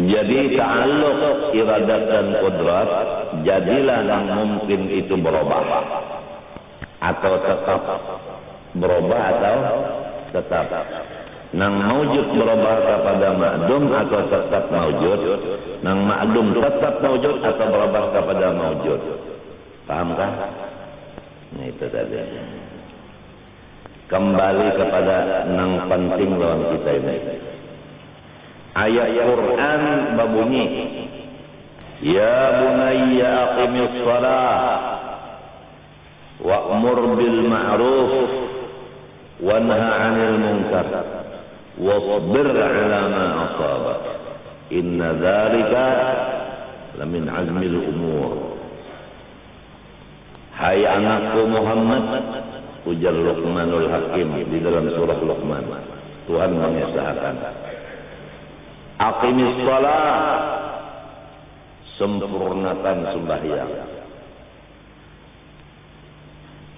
Jadi ta'alluq iradat dan qudrat jadilah yang mungkin itu berubah atau tetap berubah atau tetap nang maujud berubah kepada ma'dum atau tetap maujud, nang ma'dum tetap maujud atau berubah kepada maujud. Pahamkah? Nah itu tadi. Kembali kepada nang penting lawan kita ini. Ayat Quran berbunyi, Ya bunayya aqimis shalah wa'mur bil ma'ruf wanha 'anil munkar wasbir 'ala ma asabak inna dzalika lamin 'azmil umur. Hai anakku Muhammad, ujar Luqmanul Hakim di dalam surah Luqman. Tuhan mengisahkan, aqimis shalah, sempurnakan sembahyang.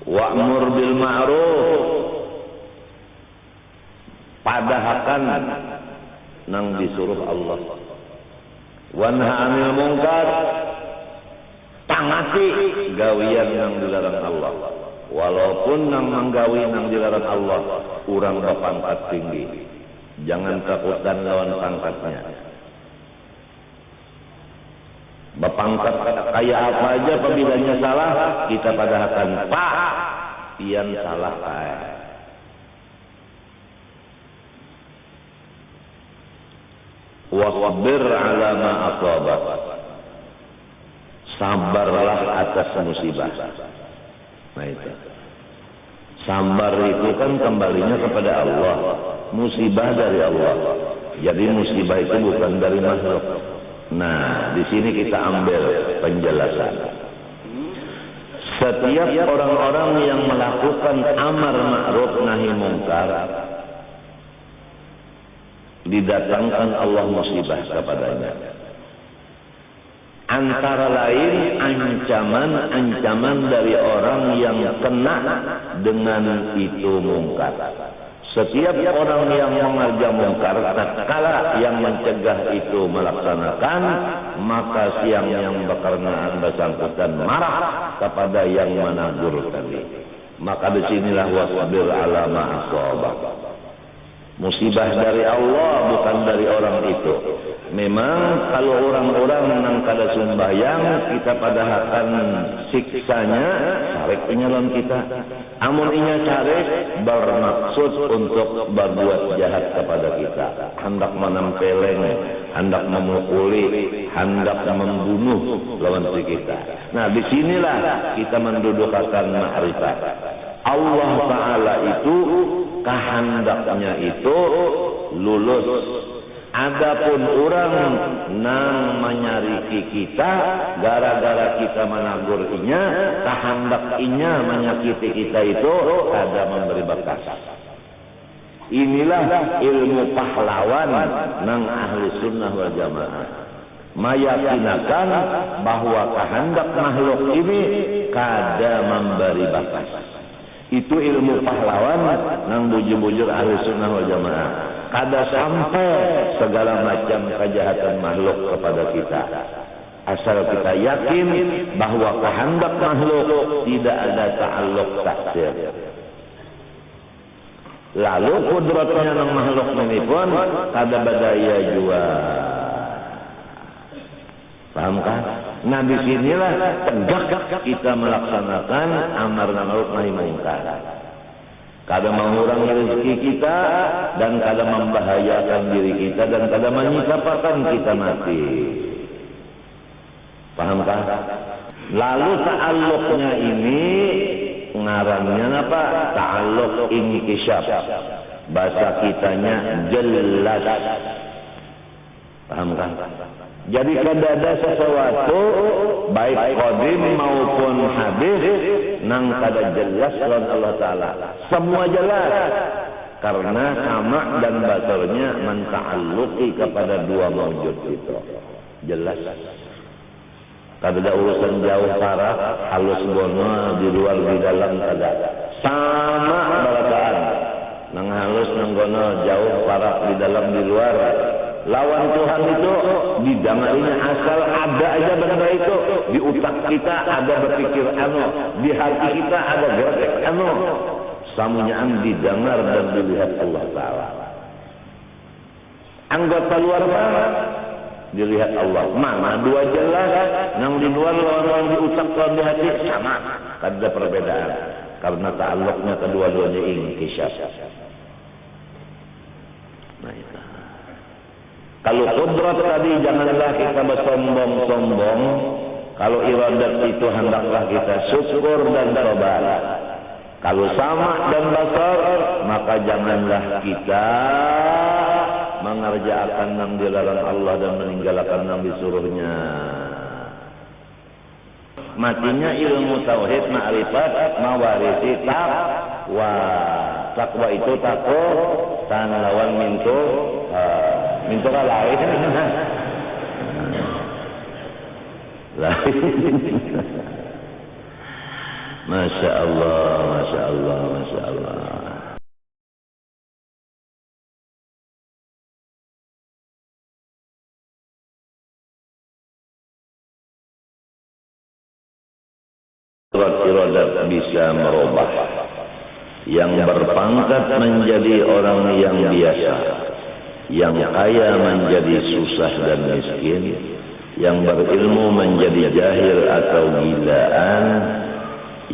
Wa'mur bil ma'ruf, padahkan nang disuruh Allah. Wanha 'anil munkar, tangati gawian nang dilarang Allah. Walaupun nang manggawi nang dilarang Allah, urang berpangkat tinggi, jangan takutan lawan pangkatnya. Berpangkat kayak apa aja, apabila salah kita padahkan pak pian salah kae. Wasbir 'ala ma asabak, sabarlah atas musibah. Nah itu, sabar itu kan kembalinya kepada Allah, musibah dari Allah. Jadi musibah itu bukan dari makhluk. Nah, di sini kita ambil penjelasan. Setiap orang-orang yang melakukan amar ma'ruf nahi mungkar, didatangkan Allah musibah kepadanya. Antara lain ancaman-ancaman dari orang yang kena dengan itu mungkar. Setiap orang yang mengerja mungkar, tatkala yang mencegah itu melaksanakan, maka siang yang berkenaan bersangkutan marah kepada yang menegur tadi. Maka disinilah wasbir 'ala ma asabak. Musibah dari Allah, bukan dari orang itu. Memang kalau orang-orang nang kada sembahyang, kita padahkan siksanya sarek penyalon kita. Amun inya sarek bermaksud untuk berbuat jahat kepada kita, hendak menempeleng, hendak memukuli, hendak membunuh lawan kita. Nah, disinilah kita mendudukkan ma'rifat. Allah Ta'ala itu kehendaknya itu lulus. Adapun orang nang menyariki kita gara-gara kita menagur inya, kehendak inya menyakiti kita itu ada memberi bekas. Inilah ilmu pahlawan nang ahli sunnah wal jamaah, meyakinakan bahwa kehendak makhluk ini kada memberi bekas. Itu ilmu pahlawan nang bujur-bujur ahli sunnah wal jamaah. Kada sampai segala macam kejahatan makhluk kepada kita, asal kita yakin bahwa kehendak makhluk tidak ada ta'alluq taksir. Lalu kudratnya nang makhluk ini pun kada badaya jua. Pahamkah? Nah, di sinilah tegak kita melaksanakan amar ma'ruf nahi munkar. Kada mengurangi rezeki kita dan kada membahayakan diri kita dan kada menyikapakan kita mati. Pahamkah? Lalu ta'alluqnya ini ngarannya apa? Ta'alluq inkishaf. Bahasa kitanya jelas. Pahamkah? Jadi kada ada sesuatu baik qadim maupun hadis nang kada jelas lawan Allah Ta'ala. Semua jelas karena sama dan basarnya menta'alluqi kepada dua maujud itu. Jelas. Kada ada urusan jauh parah, halus gono di luar di dalam kada. Sama barataan. Nang halus nang gono jauh parah di dalam di luar Lawan Tuhan itu didangarinya asal ada aja benda itu. Di utak kita ada berpikir di hati kita ada gerak samunyaan didengar dan dilihat Allah Ta'ala. Anggota luar mana? Dilihat Allah. Mana dua jelas? Yang di luar lawan di utak lawan di hati sama. Ada perbedaan. Karena ta'alluqnya kedua-duanya inkishaf. Kalau kudrat tadi janganlah kita bersombong-sombong. Kalau iradat itu hendaklah kita syukur dan tobat. Kalau sama dan basar, maka janganlah kita mengerjakan yang dilarang Allah dan meninggalkan yang disuruhnya. Matinya ilmu tauhid, ma'rifat, mawarisi takwa. Takwa itu takut tan lawan mintu lain. Masya Allah, Masya Allah, Masya Allah. Iradat bisa merubah yang berpangkat menjadi orang yang biasa, yang kaya menjadi susah dan miskin, yang berilmu menjadi jahil atau gilaan,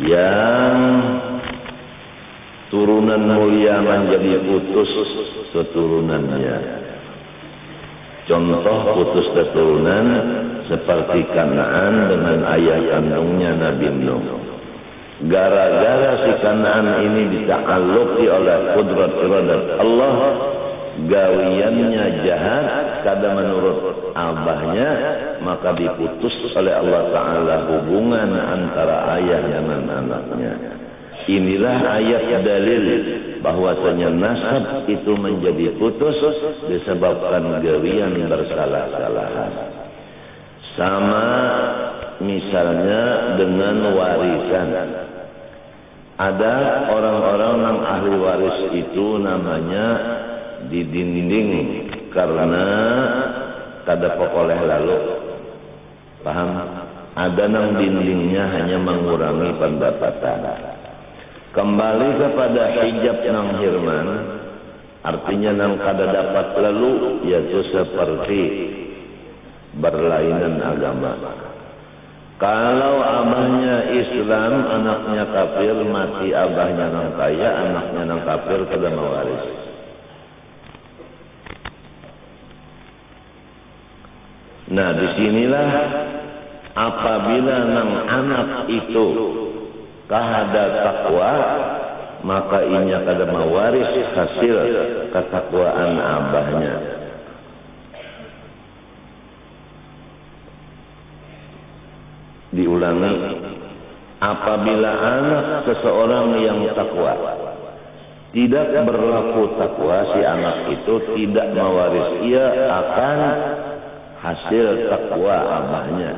yang turunan mulia menjadi putus keturunannya. Contoh putus keturunan seperti Kanaan dengan ayah kandungnya Nabi Nuh. Gara-gara si Kanaan ini dita'alluqi oleh kudrat iradat Allah, gawiannya jahat kada menurut abahnya, maka diputus oleh Allah Ta'ala hubungan antara ayah dengan anaknya. Inilah ayat dalil bahwasanya nasab itu menjadi putus disebabkan gawian bersalah-salahan. Sama misalnya dengan warisan. Ada orang-orang yang ahli waris itu namanya didinding karena kada pokoleh lalu. Paham? Ada nang dindingnya hanya mengurangi pendapatan. Kembali kepada hijab nang hirman, artinya nang kada dapat lalu, yaitu seperti berlainan agama. Kalau abahnya Islam, anaknya kafir, mati abahnya nang kaya, anaknya nang kafir kada mewaris. Nah, disinilah apabila nang anak itu kahada takwa, maka inya kada mewaris hasil ketakwaan abahnya. Diulangi, apabila anak seseorang yang takwa tidak berlaku takwa, si anak itu tidak mewaris, ia akan hasil takwa abahnya.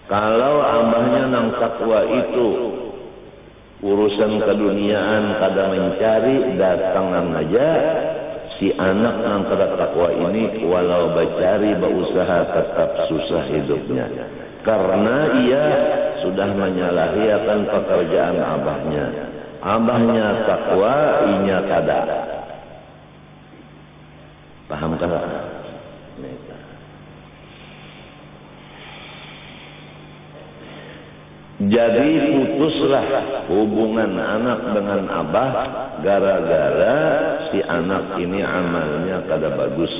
Kalau abahnya nang takwa itu urusan keduniaan kada mencari, datangan aja, si anak nang kada takwa ini walau bacari berusaha tetap susah hidupnya. Karena ia sudah menyalahi akan pekerjaan abahnya. Abahnya takwa, inya kada. Paham kada? Jadi putuslah hubungan anak dengan abah gara-gara si anak ini amalnya kada bagus.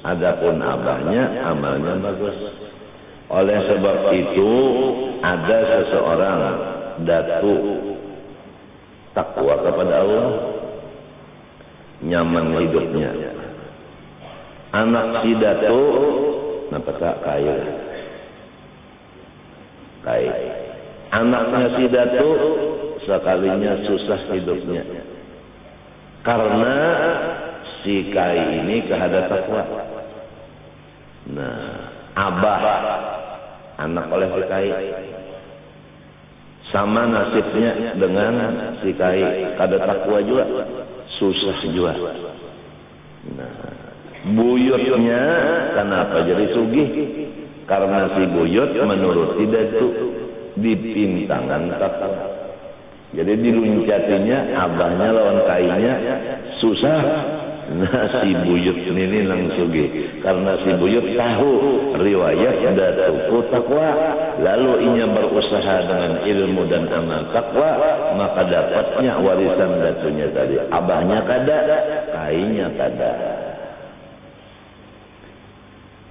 Adapun abahnya amalnya bagus. Oleh sebab itu ada seseorang datu takwa kepada Allah, nyaman hidupnya. Anak si datu napakah kaya. Anaknya si datu sekalinya susah hidupnya. Karena si kai ini kehadap takwa. Nah, abah anak oleh si kai sama nasibnya dengan si kai kada takwa juga, susah juga. Nah, Buyutnya kenapa jadi sugih? Karena si buyut menurut datu dipintangan takwa. Jadi diluncatinya abahnya lawan kainya susah. Nah si buyut ini langsung karena si buyut tahu riwayat datuku takwa, lalu inya berusaha dengan ilmu dan amal takwa, maka dapatnya warisan datunya tadi. Abahnya kada, kainya kada.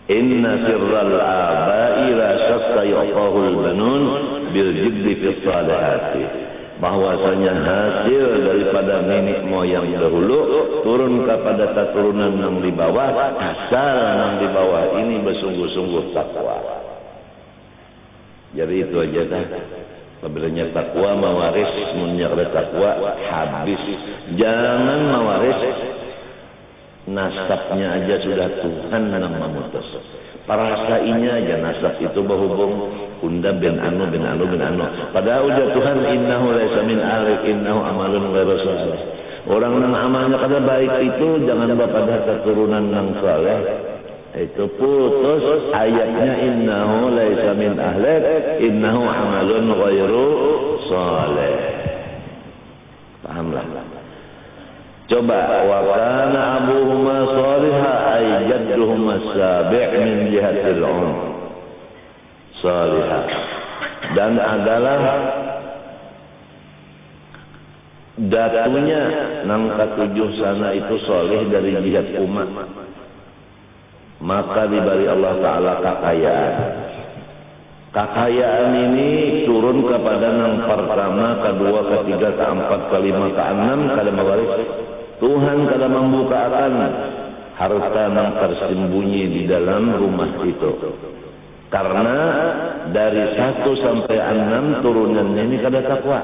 Inna sirral abai la syakka yuqahul banun bil jibdi fi salihati. Bahwasanya hasil daripada nenek moyang dahulu turun kepada keturunan yang di bawah, asal yang di bawah ini bersungguh-sungguh takwa. Jadi itu aja dah. Apabila takwa mewaris, munyaklah takwa habis. Jangan mewaris nasabnya aja sudah Tuhan yang memutus. Parasainya aja nasab itu berhubung unda bin anu bin anu bin anu. Padahal udah Tuhan innahu laisa min ahlik innahu amalun ghairu salih. Orang yang amalnya kada baik itu jangan pada keturunan yang saleh. Itu putus ayatnya innahu laisa min ahlik innahu amalun ghairu salih. Pahamlah. Coba wa kana abuhuma salihah ay jadduhuma sabi' min jihatil salihah, dan adalah datunya nang ketujuh sana itu soleh dari jihad umat, maka diberi Allah Ta'ala kekayaan. Kekayaan ini turun kepada nang pertama, kedua, ketiga, keempat, kelima, keenam, kada mewaris. Tuhan kada membukakan harta yang tersembunyi di dalam rumah itu. Karena dari 1 sampai 6 turunannya ini kada takwa.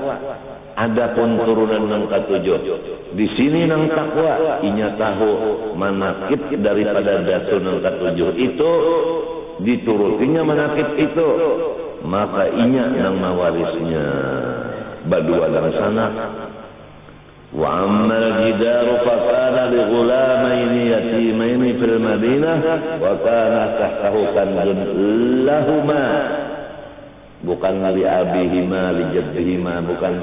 Adapun turunan yang ketujuh, di sini nang takwa, inya tahu manakib daripada datu yang ketujuh itu, diturutinya manakib itu, maka inya nang mawarisnya badua dan sana. Wa ammal jidaru fa kana li ghulamaini yatimaini fil Madinah wa kana tahtahu kanzun lahuma, bukan li abihima li jaddihima, bukan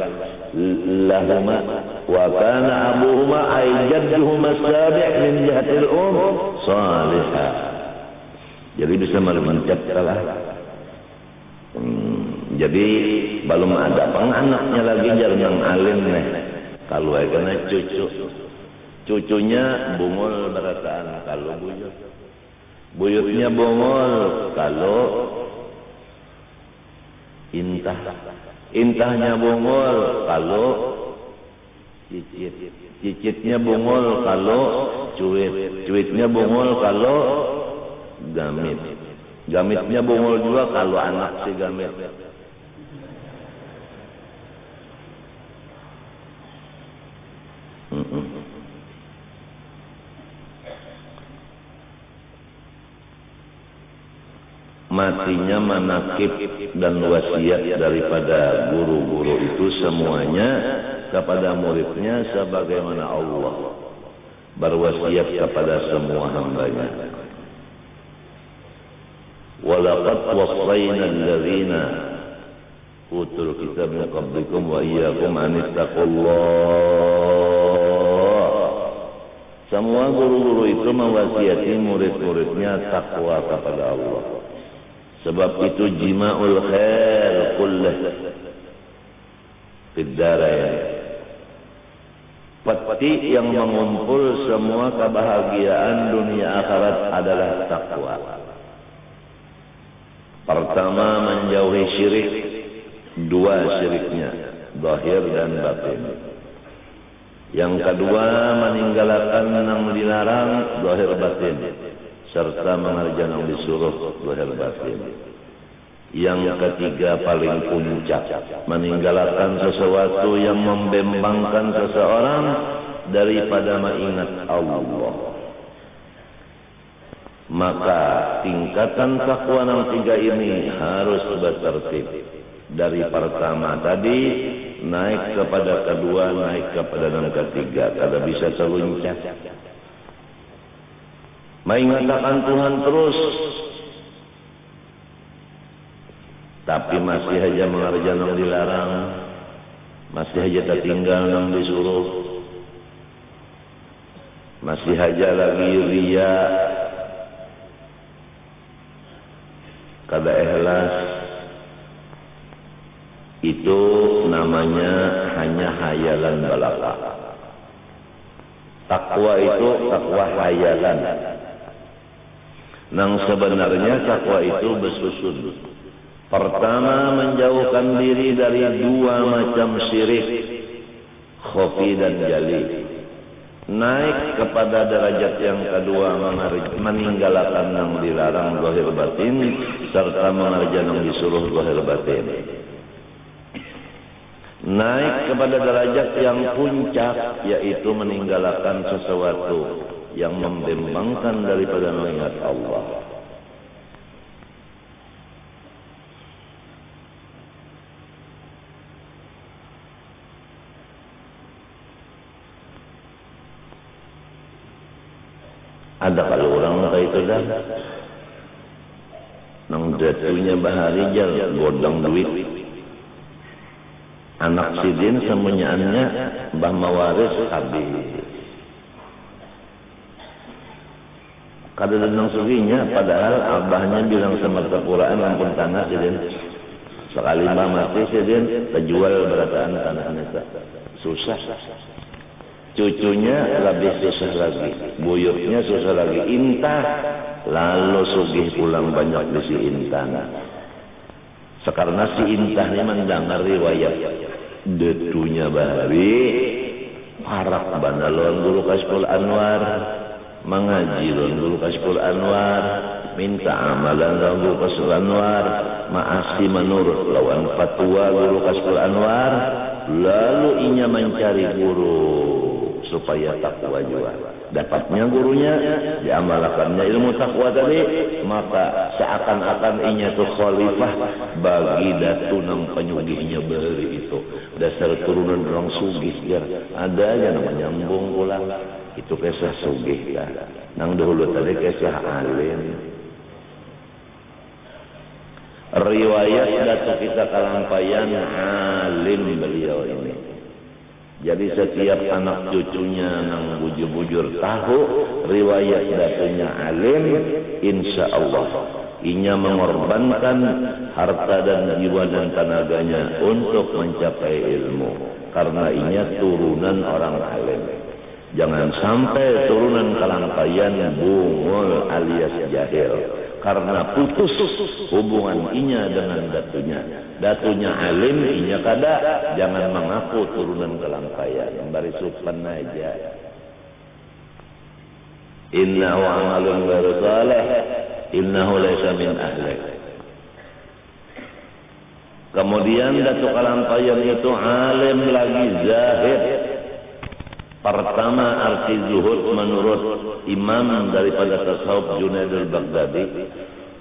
lahuma, wa kana abuhuma ay jadduhuma sabi' min jihatil salihah. Jadi bisa menciptalah. Jadi belum ada penganaknya lagi jarang alim nih. Kalau kena cucunya bungul berataan kalau buyutnya bungul kalau intahnya bungul kalau cicitnya bungul kalau cuitnya bungul kalau gamitnya bungul juga kalau anak si gamit. Matinya manakib dan wasiat daripada guru-guru itu semuanya kepada muridnya sebagaimana Allah berwasiat kepada semua hambanya. Walaqad wassayna alladhina utul kitab min qablikum wa iyyakum an ittaqullah. Semua guru-guru itu mewasiati murid-muridnya takwa kepada Allah. Sebab itu jima'ul khair kullah fid darain. Peti yang mengumpul semua kebahagiaan dunia akhirat adalah takwa. Pertama, menjauhi syirik. 2 syiriknya, zahir dan batin. Yang kedua, meninggalkan yang dilarang, zahir batin, serta mengerjakan yang disuruh, zahir batin. Yang ketiga paling puncak, meninggalkan sesuatu yang membembangkan seseorang daripada mengingat Allah. Maka tingkatan takwa yang 3 ini harus bertertib. Dari pertama tadi naik kepada kedua, naik kepada yang ketiga, kada bisa terluncat. mengatakan Tuhan terus, tapi masih aja mengerjakan yang dilarang, masih aja tertinggal yang disuruh, masih aja lagi ria, kada ikhlas. Itu namanya hanya hayalan belaka. Takwa itu takwa hayalan. Nang sebenarnya takwa itu bersusun. Pertama, menjauhkan diri dari dua macam syirik, khafi dan jali. Naik kepada derajat yang kedua, meninggalkan yang dilarang zahir batin, serta mengerjakan yang disuruh zahir batin. Naik kepada derajat yang puncak, yaitu meninggalkan sesuatu yang membimbangkan daripada mengingat Allah. Ada kalau orang kayak itu dah, nang jatuhnya bahari jal godang duit. Anak sidin semuanya bah mawaris habis. Kada denang suginya, padahal abahnya bilang sama Al-Quran, ampun tanah sidin. Sekali bah mati sidin, terjual berataan tanahnya. Susah. Cucunya lebih susah lagi, buyutnya susah lagi, intah, lalu sugih pulang banyak di si intah. Sekarang si intah ini mendengar riwayat detunya bahari, parak bandalon dulu Kasful Anwar, mengaji dulu Kasful Anwar, minta amalan dulu Kasful Anwar, maasi menurut lawan fatwa dulu Kasful Anwar, lalu inya mencari guru supaya takwa juga. Dapatnya gurunya, diamalkannya ilmu takwa tadi, maka seakan-akan inya tu khalifah bagi datu nang penyugihnya beri itu. Dasar turunan orang sugih ya. Ada aja namanya nyambung pulang. Itu kisah sugih ya. Nang dahulu tadi kisah alim. Riwayat datu kita kalampayan alim beliau ini. Jadi setiap anak cucunya nang bujur-bujur tahu riwayat datunya alim, insya Allah inya mengorbankan harta dan jiwa dan tenaganya untuk mencapai ilmu, karena inya turunan orang alim. Jangan sampai turunan kalampayan bungul alias jahil, karena putus hubungan inya dengan datunya. Datunya alim, inya kada. Jangan mengaku turunan kalampayan, yang bari supan aja. Innahu amalun ghairu salih, innahu laysa min ahli. Kemudian datu kalampayan itu alim lagi zahid. Pertama, arti zuhud menurut imam daripada tasawuf Junaid al-Baghdadi,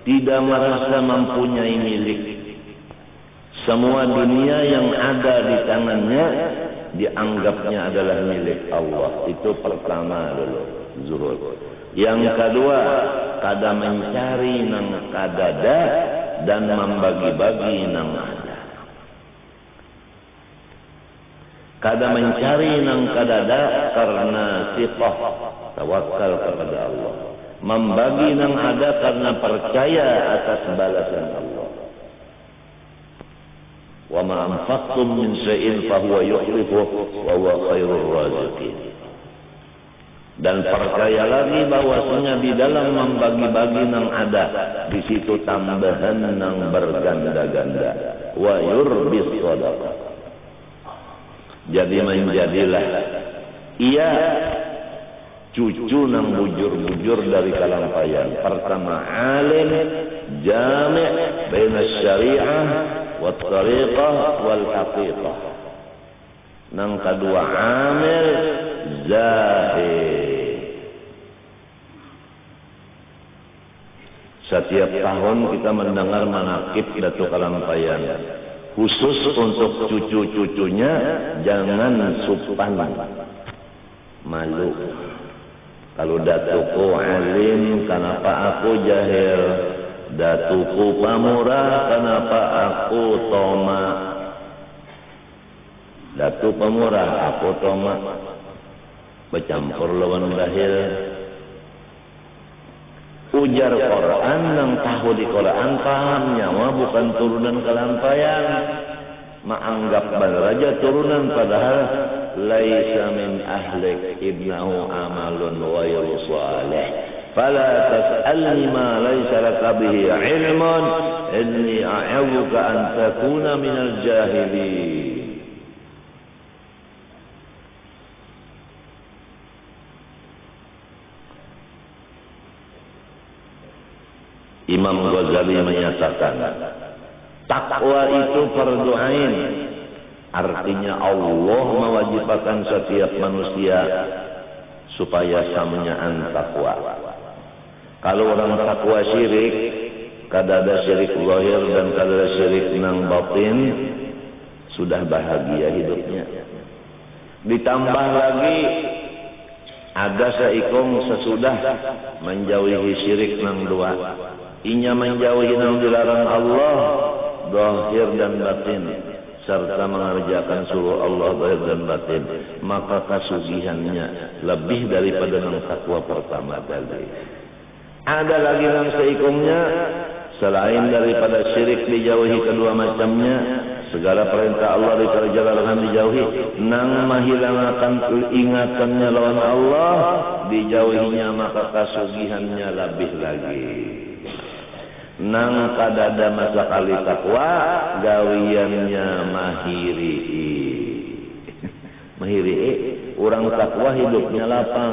tidak merasa mempunyai milik. Semua dunia yang ada di tangannya dianggapnya adalah milik Allah. Itu pertama dulu, zuhud. Yang kedua, kada mencari nang kadada dan membagi-bagi nang ada. Kada mencari nang kadada karena sifat tawakal kepada Allah. Membagi nang ada karena percaya atas balasan Allah. Wa ma anfaqtum min shay'in fa huwa yukhlifuhu wa huwa khairur raziqin. Dan percaya lagi bahwasanya di dalam membagi-bagi nang ada, di situ tambahan nang berganda-ganda. Wa yurbis shadaqah. Jadi menjadilah ia cucu nang bujur-bujur dari kalampayan. Pertama alim jami' baina syariah wa tariqah wal haqiqah. Nang kedua amil zahid. Setiap tahun kita mendengar manaqib Datuk Kalampayan. Khusus untuk cucu-cucunya, jangan supan malu. Kalau datuku alim kenapa aku jahil. Datuku pamurah, kenapa aku toma. Datu pamurah, aku toma. Bercampur lawan dahil. Ujar Quran yang tahu di Quran pahamnya, bukan turunan kelampaian. Menganggap beraja turunan padahal laisa min ahlik ibnahu amalun ghairu salih. Fala tas'alni ma laisa laka bihi ilmun inni a'udzuka an takuna minal jahilin. Imam Ghazali menyatakan takwa itu fardu ain, artinya Allah mewajibkan setiap manusia supaya samnyaan takwa. Kalau orang takwa syirik, kada ada syirik zahir dan kada ada syirik nang batin, sudah bahagia hidupnya. Ditambah lagi ada seikung sesudah menjauhi syirik nang dua. Inya menjauhi nang dilarang Allah, zahir dan batin, serta mengerjakan suruh Allah zahir dan batin, maka kasugihannya lebih daripada nang takwa pertama kali. Ada lagi nang seikungnya, selain daripada syirik dijauhi kedua macamnya, segala perintah Allah dikerjakan dijauhi, nang menghilangkan ingatannya lawan Allah dijauhinya, maka kasugihannya lebih lagi. Nang kadada masa kali takwa gawiannya mahiri. Mahiri orang takwa hidupnya lapang,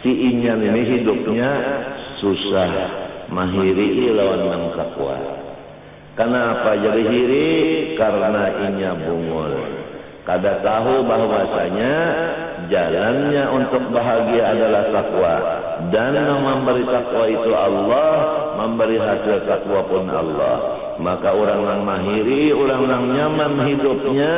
si inyan ini hidupnya susah. Mahiri lawan nang takwa. Kenapa jadi hiri? Karena inya bungul. Kada tahu bahwasanya jalannya untuk bahagia adalah takwa, dan yang memberi takwa itu Allah, memberi hasil takwa pun Allah. Maka orang yang mahiri, orang yang nyaman hidupnya,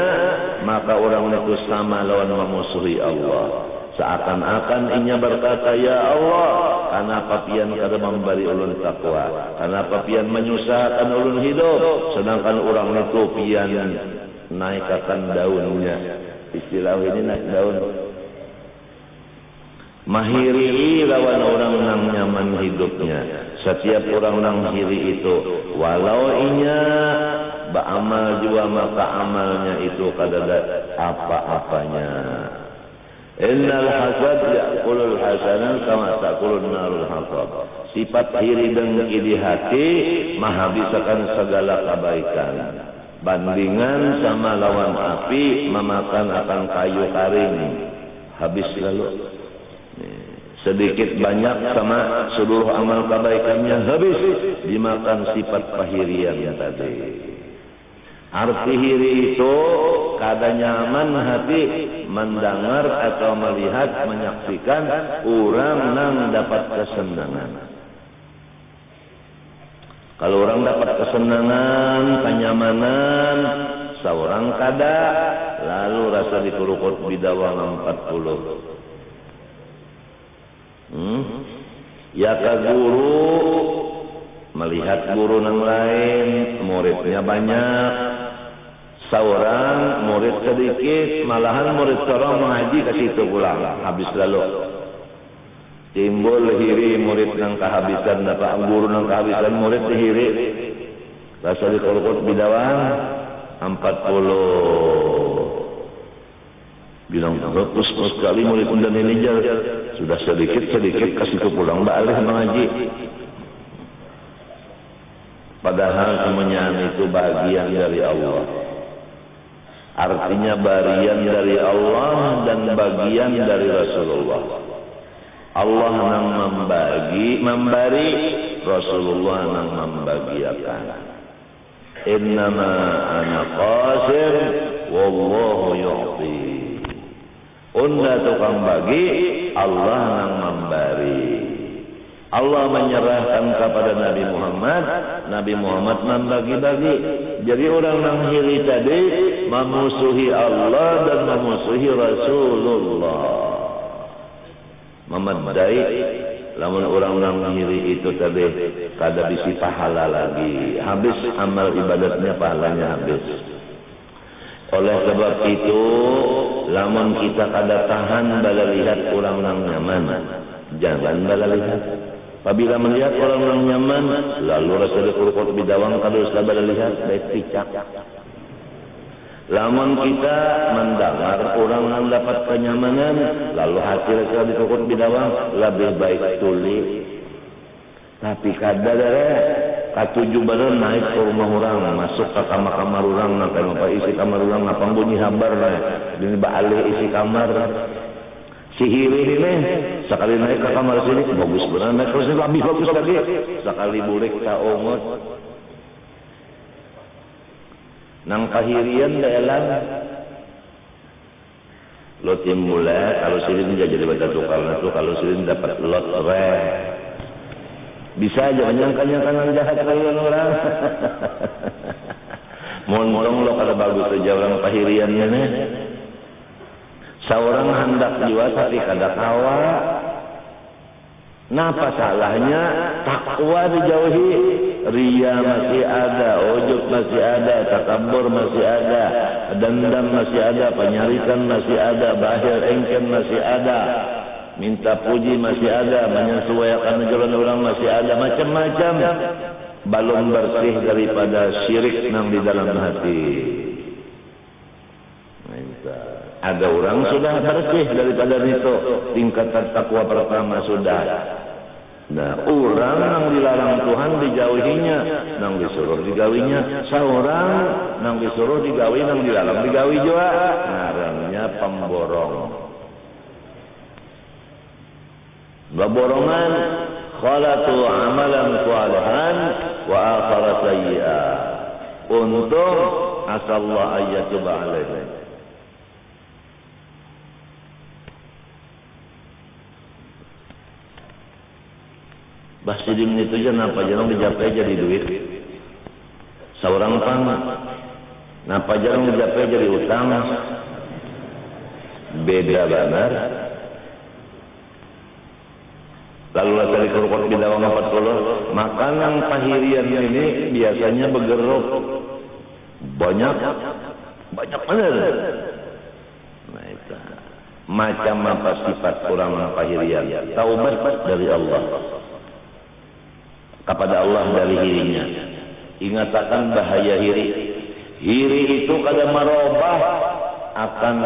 maka orang itu sama lawan memusuhi Allah. Seakan-akan inya berkata, ya Allah, kenapa pian kada memberi ulun takwa, kenapa pian menyusahkan ulun hidup, sedangkan orang itu pian naikkan daunnya. Istilah ini naik daun. Mahiri lawan orang yang nyaman hidupnya. Setiap orang yang hiri itu, walau inya beramal juga, maka amalnya itu kadada apa-apanya. Innal hasad ya'kulul hasanan kama ta'kulun narul hatab. Sifat hiri dengki di hati menghabiskan segala kebaikan. Bandingan sama lawan api memakan akan kayu karing, habis lalu. Sedikit banyak sama seluruh amal kebaikannya habis dimakan sifat pahirian tadi. Arti hiri itu kada nyaman hati mendengar atau melihat, menyaksikan orang yang dapat kesenangan. Kalau orang dapat kesenangan, kenyamanan, seorang kada, lalu rasa dikurukut bidawang 40. Ya ka guru, melihat guru yang lain, muridnya banyak. Seorang murid sedikit, malahan murid seorang mengaji ke situ pulang, habis lalu. Timbul hiri murid yang kehabisan, dapat guru yang kehabisan murid dihiri. Rasa dikurukut bidawang 40. Bilang bagus sekali murid undan ini sudah sedikit kasih ke pulang balik mengaji. Padahal kemenyan itu bagian dari Allah. Artinya bagian dari Allah dan bagian dari Rasulullah. Allah yang memberi, Rasulullah yang membagiakan. Innama ana qasim wallahu yu'ti. Unda tukang bagi, Allah yang memberi. Allah menyerahkan kepada Nabi Muhammad, Nabi Muhammad membagi-bagi. Jadi orang yang hiri tadi memusuhi Allah dan memusuhi Rasulullah. Memadai lamun orang nang ngiri itu tadi kada bisi pahala lagi, habis amal ibadatnya, pahalanya habis. Oleh sebab itu, lamun kita kada tahan bala lihat orang nang nyaman, jangan bala lihat. Apabila melihat orang nang nyaman, lalu rasa dikurukut bidawang kada usah bala lihat, baik picak. Lamun kita mendengar orang yang dapat kenyamanan, lalu hati rasa dikurukut bidawang, lebih baik tuli. Tapi kada katuju badan naik ke rumah orang, masuk ke kamar-kamar orang, nak apa isi kamar orang, apa bunyi habar lah, ini baalih isi kamar. Sihir ini sekali naik ke kamar sini bagus benar, naik terus lebih bagus lagi. Sekali bulik tak ongot. Nang kahirian daelan lo timbulnya kalau silin jadi baca tukar itu, kalau silin dapat lot bisa aja menyangka-nyangka nang jahat kalian orang. Montong lo kalau bagus saja orang kahiriannya nih. Seorang hendak jiwa tapi kada kawa. Napa salahnya? Takwa dijauhi. Ria masih ada, ujub masih ada, takabur masih ada, dendam masih ada, penyarikan masih ada, bahir engken masih ada, minta puji masih ada, menyesuaikan ajaran orang masih ada, macam-macam. Belum bersih daripada syirik yang di dalam hati. Ada orang sudah bersih daripada itu, tingkatan takwa pertama sudah. Nah, orang yang dilarang Tuhan dijauhinya, yang disuruh digawinya. Seorang yang disuruh digawi, yang dilarang digawi juga. Ngarannya pemborong. Baborongan khalatu amalan salihan wa akhara sayyi'ah. Untung asallahu ayyatuba alaihi. Basidim itu aja napa jarang dijapai jadi duit. Seorang pang napa jarang dijapai jadi utang. Beda benar. Lalu dari kurukut bidawang 40, makanan pahirian ini biasanya bergeruk. Banyak benar. Nah itu. Macam apa sifat orang pahirian? Taubat dari Allah. Kepada Allah dari hirinya. Ingatkan bahaya hiri. Hiri itu kada merubah akan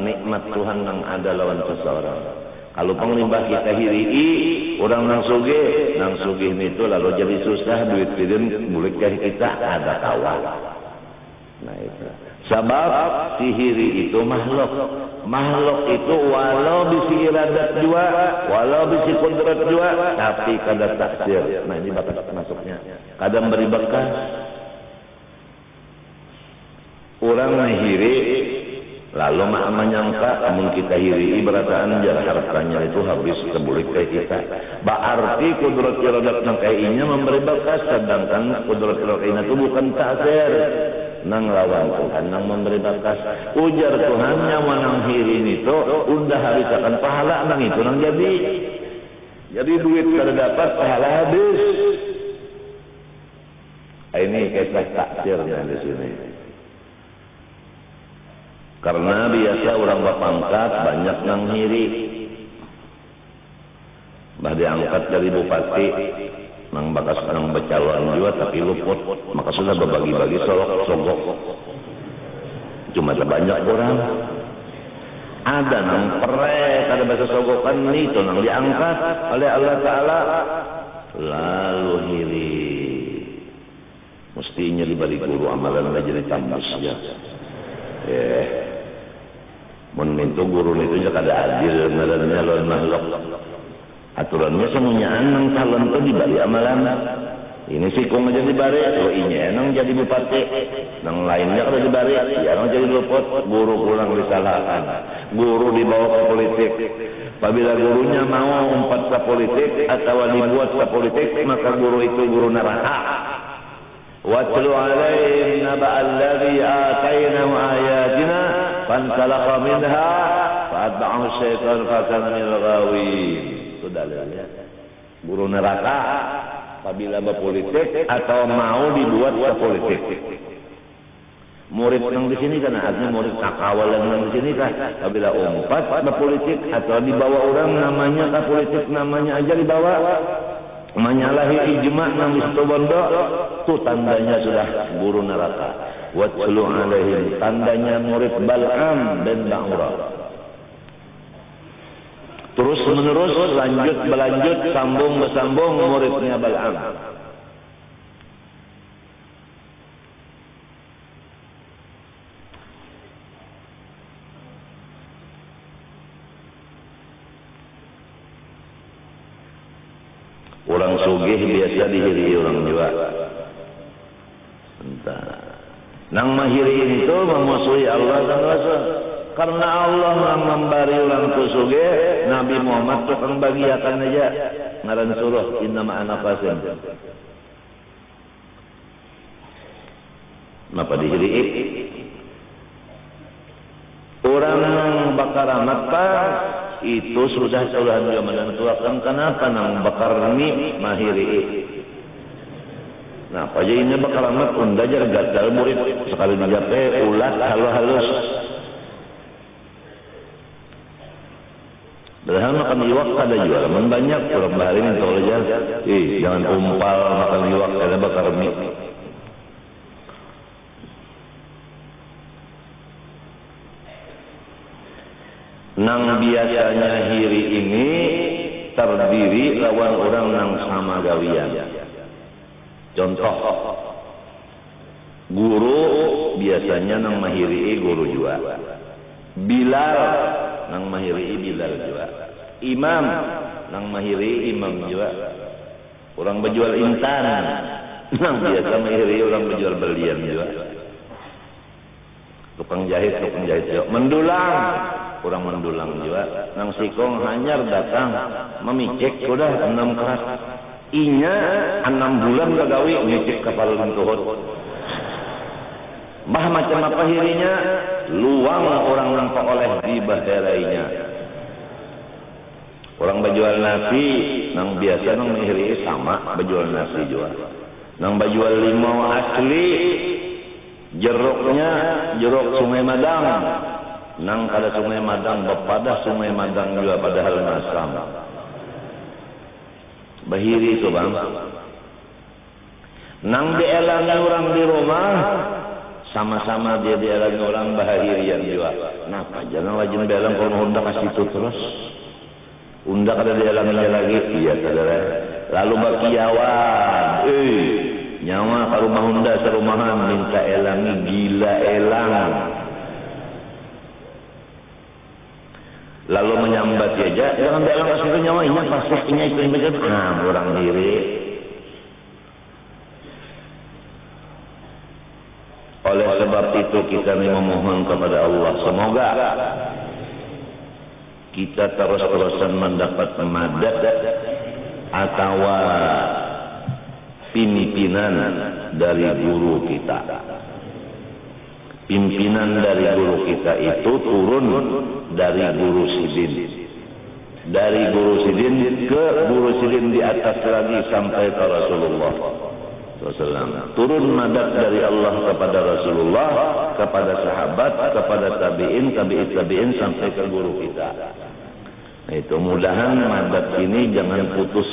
nikmat Tuhan yang ada lawan seseorang. Kalau penglimbah kita hiri, orang nang sugih itu lalu jadi susah, duit sidin mulik kita ada kawan. Nah itu. Sebab sihiri itu makhluk. Makhluk itu walau bisi iradat juga, walau bisi kudrat juga, tapi kada taksir. Nah ini batas masuknya. Kadang beri bekas. Orang hiri, lalu menyangka, namun kita hiri, berataan jar hartanya itu habis kebulik kayak kita. Berarti kudrat iradat nang kayaknya memberi bekas, sedangkan kudrat iradat itu bukan taksir. Nang lawan Tuhan, nang memberi bakas. Ujar Tuhan nyawa nang hirin itu udah habisakan pahala nang itu nang jadi duit kada dapat, pahala habis. Ini kisah taksirnya di sini. Karena biasa orang berpangkat banyak nang hiri. Bah diangkat dari bupati. Nang bakas nang becalon juga tapi luput, maka sudah berbagi-bagi sogok. Cuma banyak orang. Ada nang perek, ada bahasa sogokan itu nang diangkat oleh Allah Ta'ala. Lalu hiri. Mestinya dibalik guru amalan jadi tambus ya. Menmintu guru itu juga ada adil, ngarannya lawan makhluk. Aturannya semuanya nang calon itu dibalik amalan. Ini sikung aja dibalik, lo inya nang jadi bupati, nang lainnya kalau dibalik, ya nang jadi luput, guru pulang disalahkan, guru dibawa ke politik. Apabila gurunya mau umpat ke politik atau dibuat ke politik, maka guru itu guru neraka. Watlu alaihim naba'al ladzi atainahu ayatina fansalakha minha fa'atba'ahu syaitan fakana minal ghawin. Sudah lihat. guru neraka apabila berpolitik atau mau dibuat ke politik. Murid yang di sini kan artinya murid takawal yang di sini kan apabila umpat berpolitik atau dibawa orang namanya ke politik, namanya aja dibawa menyalahi ijma nang situ bondo, itu tandanya sudah guru neraka. Watlu alaihim, tandanya murid Bal'am bin Ba'ura. Terus menerus lanjut berlanjut sambung bersambung muridnya Bal'am. Orang sugih biasa dihiri orang juga. Entah. Nang mahiri itu memusuhi Allah dan Rasul. Karena Allah yang memberi orang itu sugih, Nabi Muhammad itu akan bagiakan aja. Ngaran surah, innama ana qasim. Napa dihiri? Orang bakar mata itu sudah juga menentukan kenapa nang bakar ni mahiri. Nah, apa aja ini bakal amat undajar gagal murid sekali dijape ulat halus. Padahal makan iwak ada juga, men banyak orang bahari ini tahu aja. Jangan umpal makan iwak ada bakar mie. Nang biasanya hiri ini terdiri lawan orang nang sama gawian. Contoh, guru biasanya nang mahiri guru juga. Bilal nang mahiri Bilal juga. Imam nang mahiri imam juga. Orang berjual intan nang biasa mahiri orang berjual berlian juga. Tukang jahit juga. Mendulang orang mendulang juga. Nang sikong hanyar datang memicek sudah 6 keras. Inya 6 bulan kagawi ngicik kapal lentuhut. Bah macam apa hirinya? Luang orang nampak oleh di baherainya. Orang berjual nasi, nang biasa nang mihiri sama berjual nasi juga. Nang berjual limau asli, jeruknya jeruk Sungai Madang. Nang kada Sungai Madang, bepada Sungai Madang juga padahal masam. Bahiri itu bang. Nang dielangi orang di rumah, sama-sama dia dielangi orang bahirian juga. Napa jangan wajib belang kalau unda kasih itu terus. Unda kada dielangi lagi, iya saudara. Lalu bakiawan, nyawa ke rumah unda serumahan minta elangi gila elang. Lalu menyambat aja, jangan belang kasih itu nyawa, ini pastinya itu macam orang diri. Oleh sebab itu kita memohon kepada Allah, semoga kita terus-terusan mendapat madad atau pimpinan dari guru kita. Pimpinan dari guru kita itu turun dari guru sidin. Dari guru sidin ke guru sidin di atas lagi sampai ke Rasulullah SAW. Turun madad dari Allah kepada Rasulullah, kepada sahabat, kepada tabi'in, tabi'in sampai ke guru kita. Nah, itu mudahan madad ini jangan putus.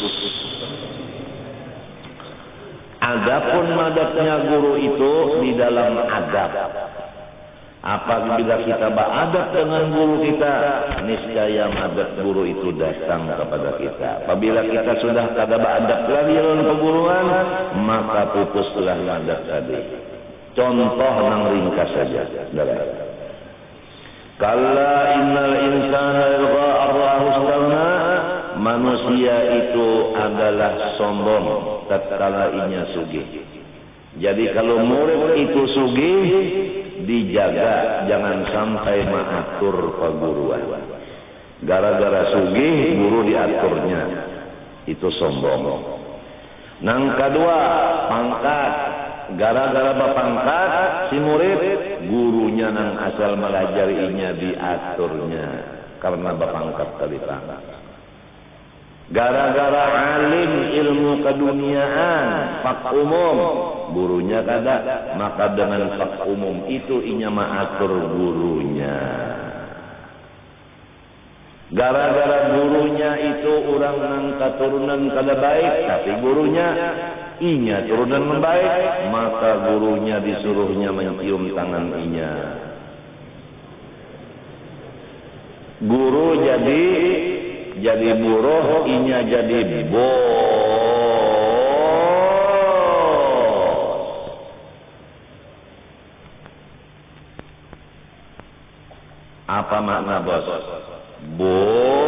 Adapun madadnya guru itu di dalam adab. Apabila kita beradab dengan guru kita, niscaya madad guru itu datang kepada kita. Apabila kita sudah kada beradab lagi dalam perguruan, maka putuslah madad tadi. Contoh nang ringkas saja, saudara. Kalla innal insana yalqa arrahu istaghna. Manusia itu adalah sombong tatkala inya sugih. Jadi kalau murid itu sugih, dijaga jangan sampai mengatur perguruan. Gara-gara sugih guru diaturnya, itu sombong. Nang kedua, pangkat. Gara-gara berpangkat si murid, gurunya nang asal melajarinya diaturnya karena berpangkat tadi pangkat. Gara-gara alim ilmu keduniaan, fak umum, gurunya kada, maka dengan fak umum itu inya maatur gurunya. Gara-gara gurunya itu orang nang keturunan kada baik, tapi gurunya inya turunan membaik, maka gurunya disuruhnya mencium tangan inya. Guru jadi buruh, inya jadi bos. Apa makna bos? Bosan.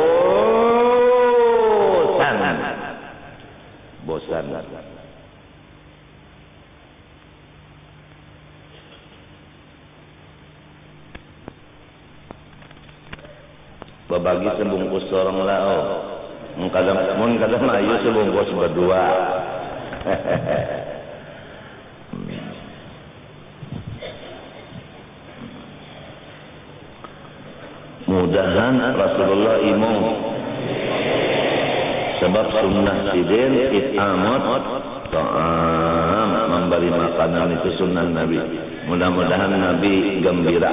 Berbagi sebungkus sorong lao. Kadang ayo sebungkus berdua. Mudahan Rasulullah imam. Sebab sunnah sidin it'amat ta'am, memberi makanan itu sunnah Nabi. Mudah-mudahan Nabi gembira.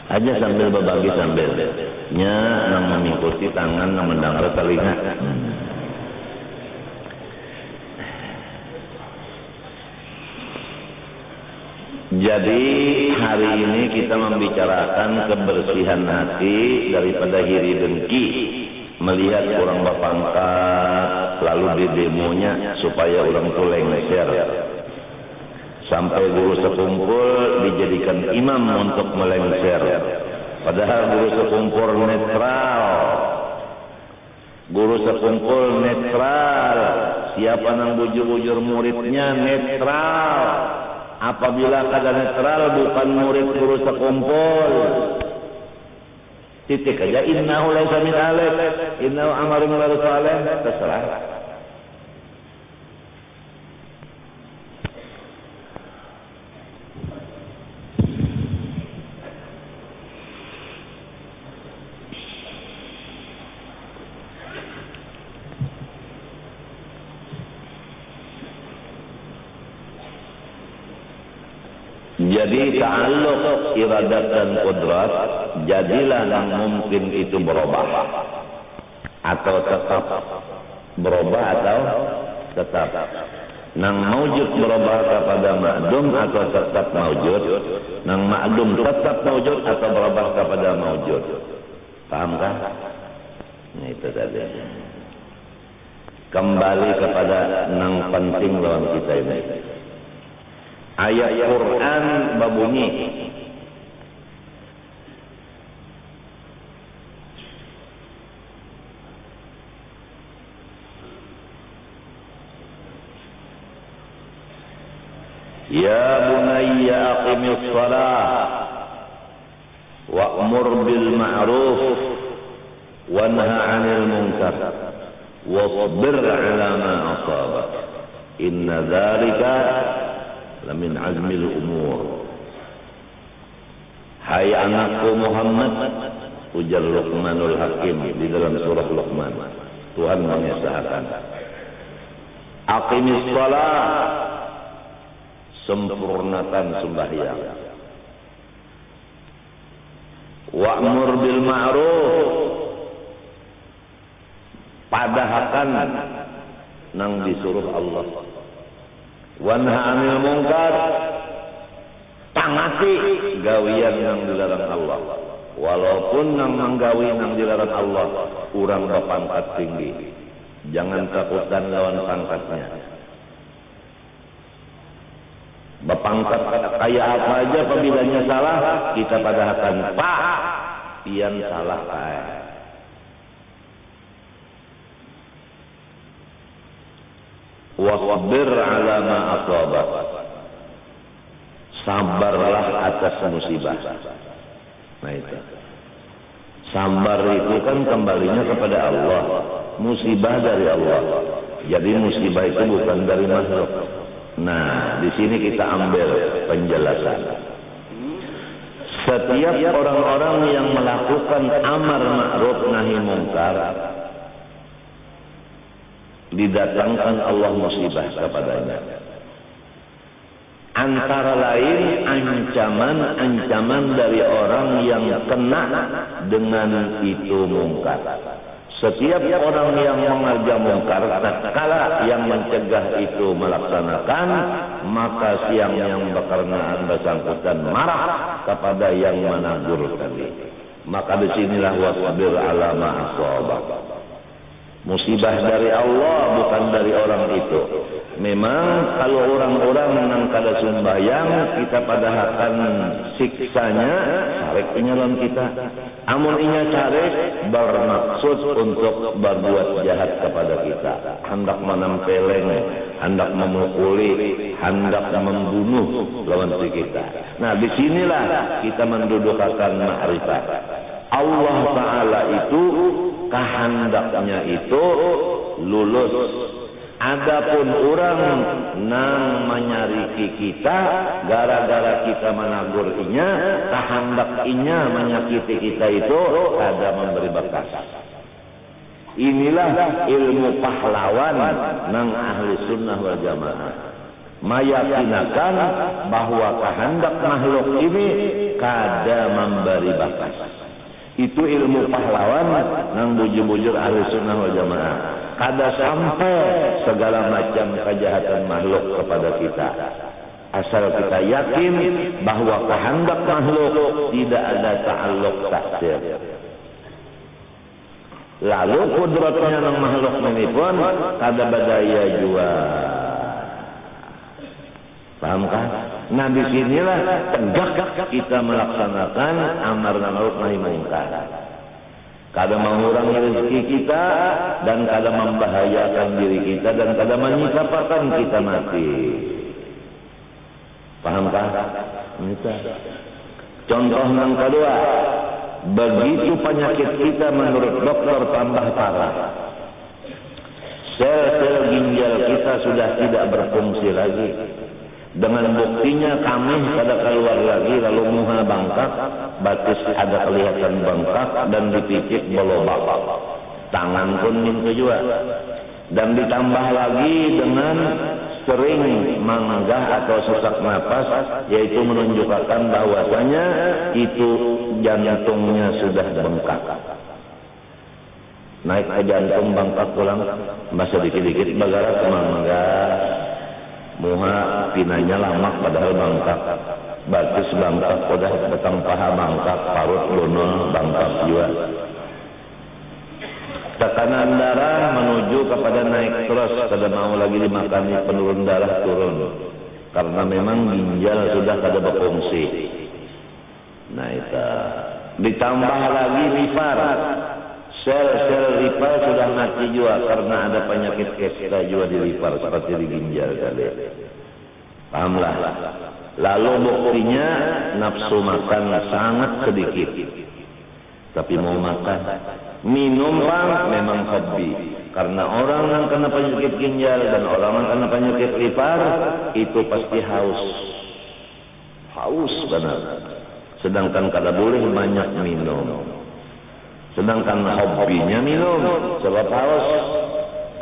Aja sambil berbagi sambilnya nang mengikuti tangan nang mendengar telinga. Jadi hari ini kita membicarakan kebersihan hati daripada hiri dengki, melihat orang berpangkat lalu di demonya supaya orang itu lengser. Sampai guru sekumpul dijadikan imam untuk melengser. Padahal guru sekumpul netral. Guru sekumpul netral. Siapa nang bujur-bujur muridnya netral. Apabila kada netral bukan murid guru sekumpul. Titik aja innahu laisa min alif, innahu amarun bil ma'ruf terserah. Jadi ta'alluq iradat dan qudrat, jadilah yang mungkin itu berubah atau tetap berubah atau tetap nang maujud berubah kepada ma'dum atau tetap maujud, nang ma'dum tetap maujud atau berubah kepada maujud. Pahamkah? Nah, itu tadi. Kembali kepada nang penting lawan kita ini. Ayat Quran berbunyi, Ya bunayya aqimis shalah wa'mur bil ma'ruf wanha 'anil munkar wasbir 'ala ma asabak inna dzalika lamin azmil umur. Hai anakku Muhammad, ujar Luqmanul Hakim di dalam surah Luqman. Tuhan mengesahkan, aqimis shalah, sempurnakan sembahyang. Wa'mur bil ma'ruf, padahkan nang disuruh Allah. Wanha 'anil munkar, tangati gawian yang dilarang Allah. Walaupun nang manggawi nang dilarang Allah, urang berpangkat tinggi, jangan takutan lawan pangkatnya. Berpangkat kayak apa aja, apabila salah kita padahkan pak pian salah kayak. Wasbir 'ala ma asabak, sabarlah atas musibah. Nah itu, sabar itu kan kembalinya kepada Allah, musibah dari Allah. Jadi musibah itu bukan dari makhluk. Nah, di sini kita ambil penjelasan. Setiap orang-orang yang melakukan amar ma'ruf nahi mungkar, didatangkan Allah musibah kepadanya. Antara lain ancaman-ancaman dari orang yang kena dengan itu mungkar. Setiap orang yang mengerja mungkar, tatkala yang mencegah itu melaksanakan, maka siang yang berkenaan bersangkutan marah kepada yang menegur tadi. Maka disinilah wasbir ala ma asabak. Musibah dari Allah, bukan dari orang itu. Memang kalau orang-orang menang kada sembahyang, kita padahkan siksanya sarek penyalan kita. Amun inya sarek bermaksud untuk berbuat jahat kepada kita, hendak menempeleng, hendak memukuli, hendak membunuh lawan kita. Nah, disinilah kita mendudukkan ma'rifat. Allah Ta'ala itu kehendaknya itu lulus. Adapun orang nang menyariki kita gara-gara kita menagur inya, kehendak inya menyakiti kita itu ada memberi bekas. Inilah ilmu pahlawan nang ahli sunnah wal jamaah, meyakinakan bahwa kehendak makhluk ini kada memberi bekas. Itu ilmu pahlawan nang bujur-bujur ahli sunnah wal jamaah. Kada sampai segala macam kejahatan makhluk kepada kita, asal kita yakin bahwa kehendak makhluk tidak ada ta'alluq taksir. Lalu kudratnya nang makhluk ini pun kada badaya jua. Paham kan? Nah, di sinilah tegak kita melaksanakan amar ma'ruf nahi mungkar. Kada mengurangi rezeki kita dan kada membahayakan diri kita dan kada menyikapakan kita mati. Paham kan? Contoh yang kedua, begitu penyakit kita menurut dokter tambah parah, sel-sel ginjal kita sudah tidak berfungsi lagi. Dengan buktinya kami kada keluar lagi, lalu muha bangkak, batis ada kelihatan bengkak dan dipicit belobak. Tangan pun minta juga. Dan ditambah lagi dengan sering menggah atau sesak napas, yaitu menunjukkan bahwasanya itu jantungnya sudah bengkak. Naik ke jantung bengkak pulang, masa dikit-dikit bagara semangga. Muha pinanya lama padahal bangkak, batis bangkak, udah petang paha bangkak, parut bonol bangkak juga. Tekanan darah menuju kepada naik terus, kada mau lagi dimakani, penurun darah turun, karena memang ginjal sudah kada berfungsi. Nah itu ditambah lagi lipar. Sel-sel lipar sudah mati juga karena ada penyakit kesta juga di lipar seperti di ginjal tadi. Pahamlah. Lalu buktinya nafsu makan sangat sedikit. Tapi mau makan. Minum bang memang hobi. Karena orang yang kena penyakit ginjal dan orang yang kena penyakit lipar itu pasti haus. Haus benar. Sedangkan kada boleh banyak minum. Sedangkan hobinya minum, sebab haus.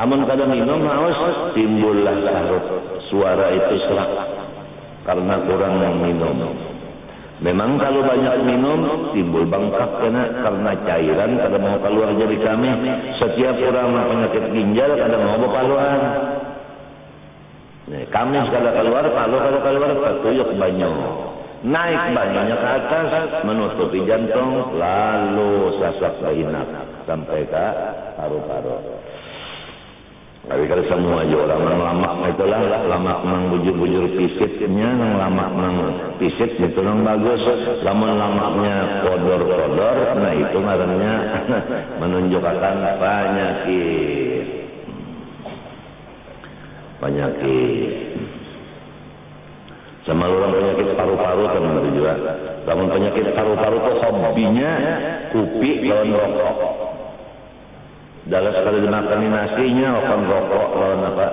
Amun kada minum haus, timbullah sahut. Suara itu serak karena kurang yang minum. Memang kalau banyak minum, timbul bangkak karena cairan kada mau keluar dari kami. Setiap orang yang penyakit ginjal kada mau keluar. Nih, kami kada keluar, kalau kada keluar, patuyuk banyak. Naik banyaknya ke atas, menutupi jantung, lalu sasak bainak sampai ke paru-paru. Tapi kalau semua aja orang lamak itulah, lamak mang bujur-bujur pisitnya, lamak mang pisit itu yang bagus. Lamun lamaknya kodor-kodor, nah itu ngarannya menunjukkan penyakit. Sama orang penyakit paru-paru kan juga. Namun penyakit paru-paru itu hobinya kupi lawan rokok. Dalam sekali dimakan nasinya akan rokok lawan apa?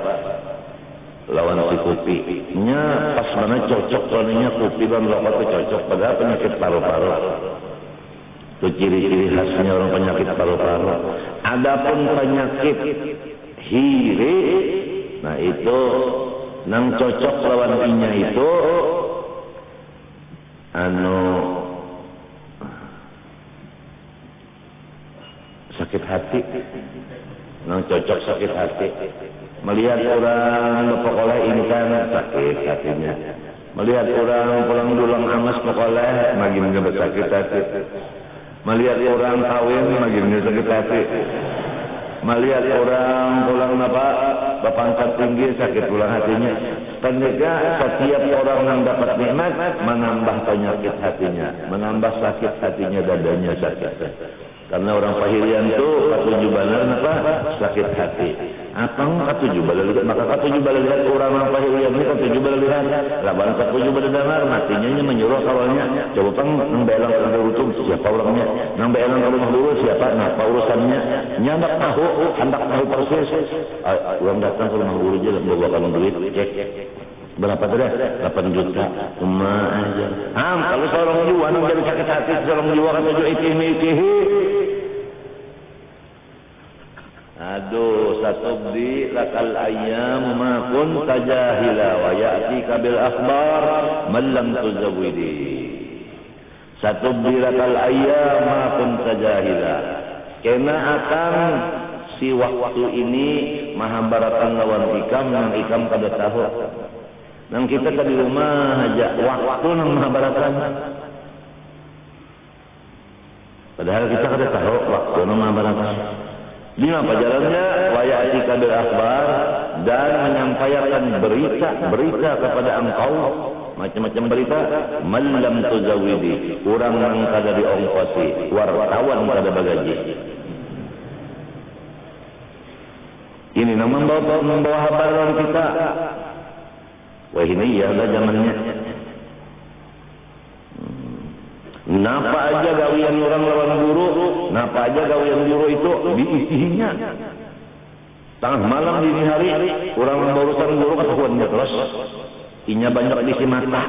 lawan si kopi nya pas mana cocok soalnya kopi dan rokok itu cocok padahal penyakit paru-paru itu ciri-ciri khasnya orang penyakit paru-paru. Adapun penyakit hire nah itu nang cocok lawan inya itu sakit hati nang cocok sakit hati. Melihat orang pokoknya ini kan sakit hatinya. Melihat orang pulang dulang amas pokoknya makin sakit hati. Melihat orang kawin makin sakit hati. Melihat orang pulang berpangkat tinggi sakit pulang hatinya. Ternyata setiap orang yang dapat nikmat menambah penyakit hatinya, menambah sakit hatinya, dadanya sakit. Karena orang pahirian itu katuju balar sakit hati. Apa katuju balar lihat maka katuju balar lihat orang pahirian ini katuju balar lihat. Laban katuju balar dengar matinya menyuruh kawannya. Coba pang nang belang ke rutum siapa orangnya? Nang belang ke rumah dulu siapa? Nah, urusannya nyandak tahu persis. Orang datang ke rumah guru aja bawakan duit cek. Berapa tadi? 8 juta. Aja. Kalau seorang jiwa nang jadi sakit hati, seorang jiwa kata jo ikih-ikih. Aduh, satubdi lakal ayyam ma kunta jahila wa ya'tika bil akhbar man lam tuzawwidi. Satubdi lakal ayyam ma kunta jahila. Kena akan si waktu ini mahabharatan lawan ikam yang ikam kada tahu. Nang kita di rumah aja waktu nang mahabharatan. Padahal kita kada tahu waktu nang mahabharatan. Lima jalannya wayati kabil akhbar dan menyampaikan berita kepada engkau macam-macam berita malam tuzawidi orang yang kada diongkosi wartawan kada bagaji. Ini nama membawa habaran kita. Wah ini ya lah zamannya. Napa aja gawian orang lawan guru, napa aja gawian guru itu diisinya. Tengah malam dini hari, orang berurusan guru ketahuannya terus. Inya banyak diisi mata.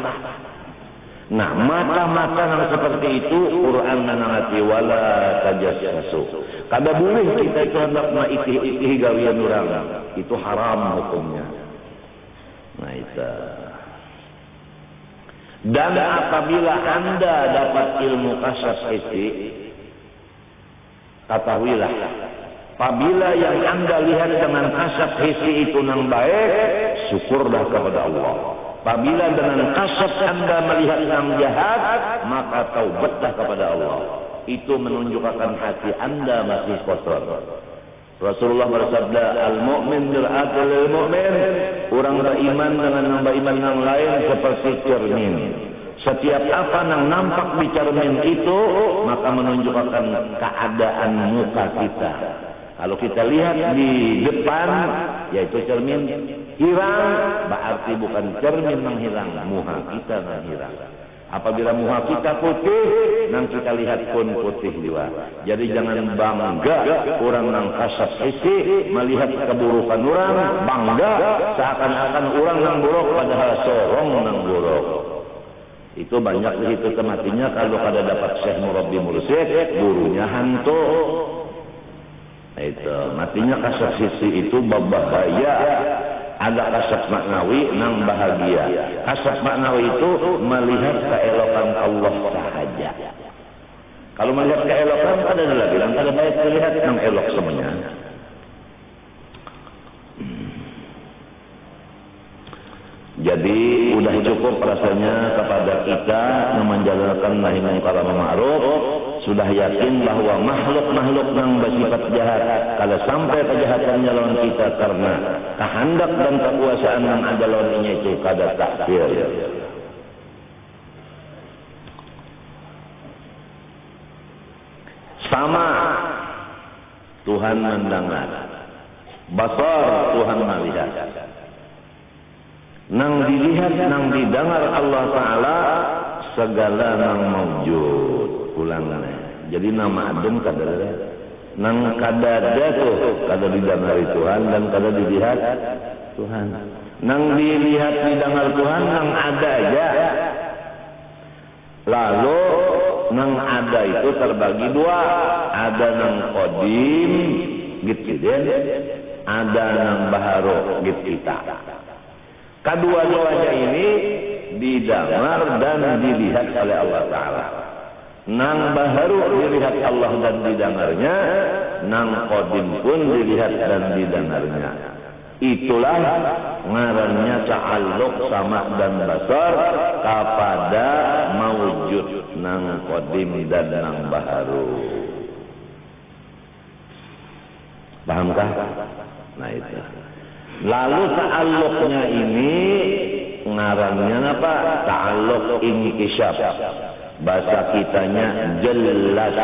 Nah, mata-mata yang seperti itu, Quran menangati wala tajassasu. Kada boleh kita itu hendak mengisi gawian orang. Itu haram hukumnya. Nah, itu. Dan apabila Anda dapat ilmu kasyaf hissi, ketahuilah, apabila yang Anda lihat dengan kasyaf hissi itu yang baik, syukurlah kepada Allah. Apabila dengan kasyaf Anda melihat yang jahat, maka taubatlah kepada Allah. Itu menunjukkan hati Anda masih kotor. Rasulullah bersabda, al-mu'min mir'atul lil-mu'min. Orang beriman dengan yang beriman yang lain seperti cermin. Setiap apa yang nampak di cermin itu, maka menunjukkan keadaan muka kita. Kalau kita lihat di depan, yaitu cermin hilang, berarti bukan cermin yang hilang, muka kita yang hilang. Apabila muka kita putih, nang kita lihat pun putih juga. Jadi jangan bangga orang nang kasyaf hissi melihat keburukan orang, bangga seakan-akan orang nang buruk padahal sorong nang buruk. Itu banyak di situ tematinya kalau kada dapat syekh murabbi mursyid, gurunya hantu. Itu matinya kasyaf hissi itu berbahaya. Ada kasyaf maknawi nang bahagia. Kasyaf maknawi itu melihat keelokan Allah sahaja. Kalau melihat keelokan ada lagi, yang kada baik terlihat nang elok semuanya. Jadi sudah cukup rasanya kepada kita menjalankan nahi mungkar ma'ruf. Sudah yakin bahwa makhluk-makhluk yang bersifat jahat kalau sampai kejahatannya lawan kita karena kehendak dan kekuasaan yang ada lawannya itu kada takdir. Sama Tuhan mendengar, basar Tuhan melihat. Nang dilihat, nang didengar Allah Ta'ala segala nang mawjud. Ulangan. Jadi nama adem kada nang kada ada tuh kada didengari Tuhan dan kada dilihat Tuhan. Nang dilihat didengar Tuhan, nang ada aja. Lalu nang ada itu terbagi dua, ada nang qadim gitu den, ada nang baharu gitu kita. Kedua-duanya ini didengar dan dilihat oleh Allah Ta'ala. Nang baharu dilihat Allah dan didengarnya, nang qadim pun dilihat dan didengarnya. Itulah ngarannya ta'alluq sama dan basar kepada mawujud nang qadim dan nang baharu. Pahamkah? Nah itu. Lalu ta'alluqnya ini ngarannya apa? Ta'alluq inkishaf. Bahasa kitanya jelas.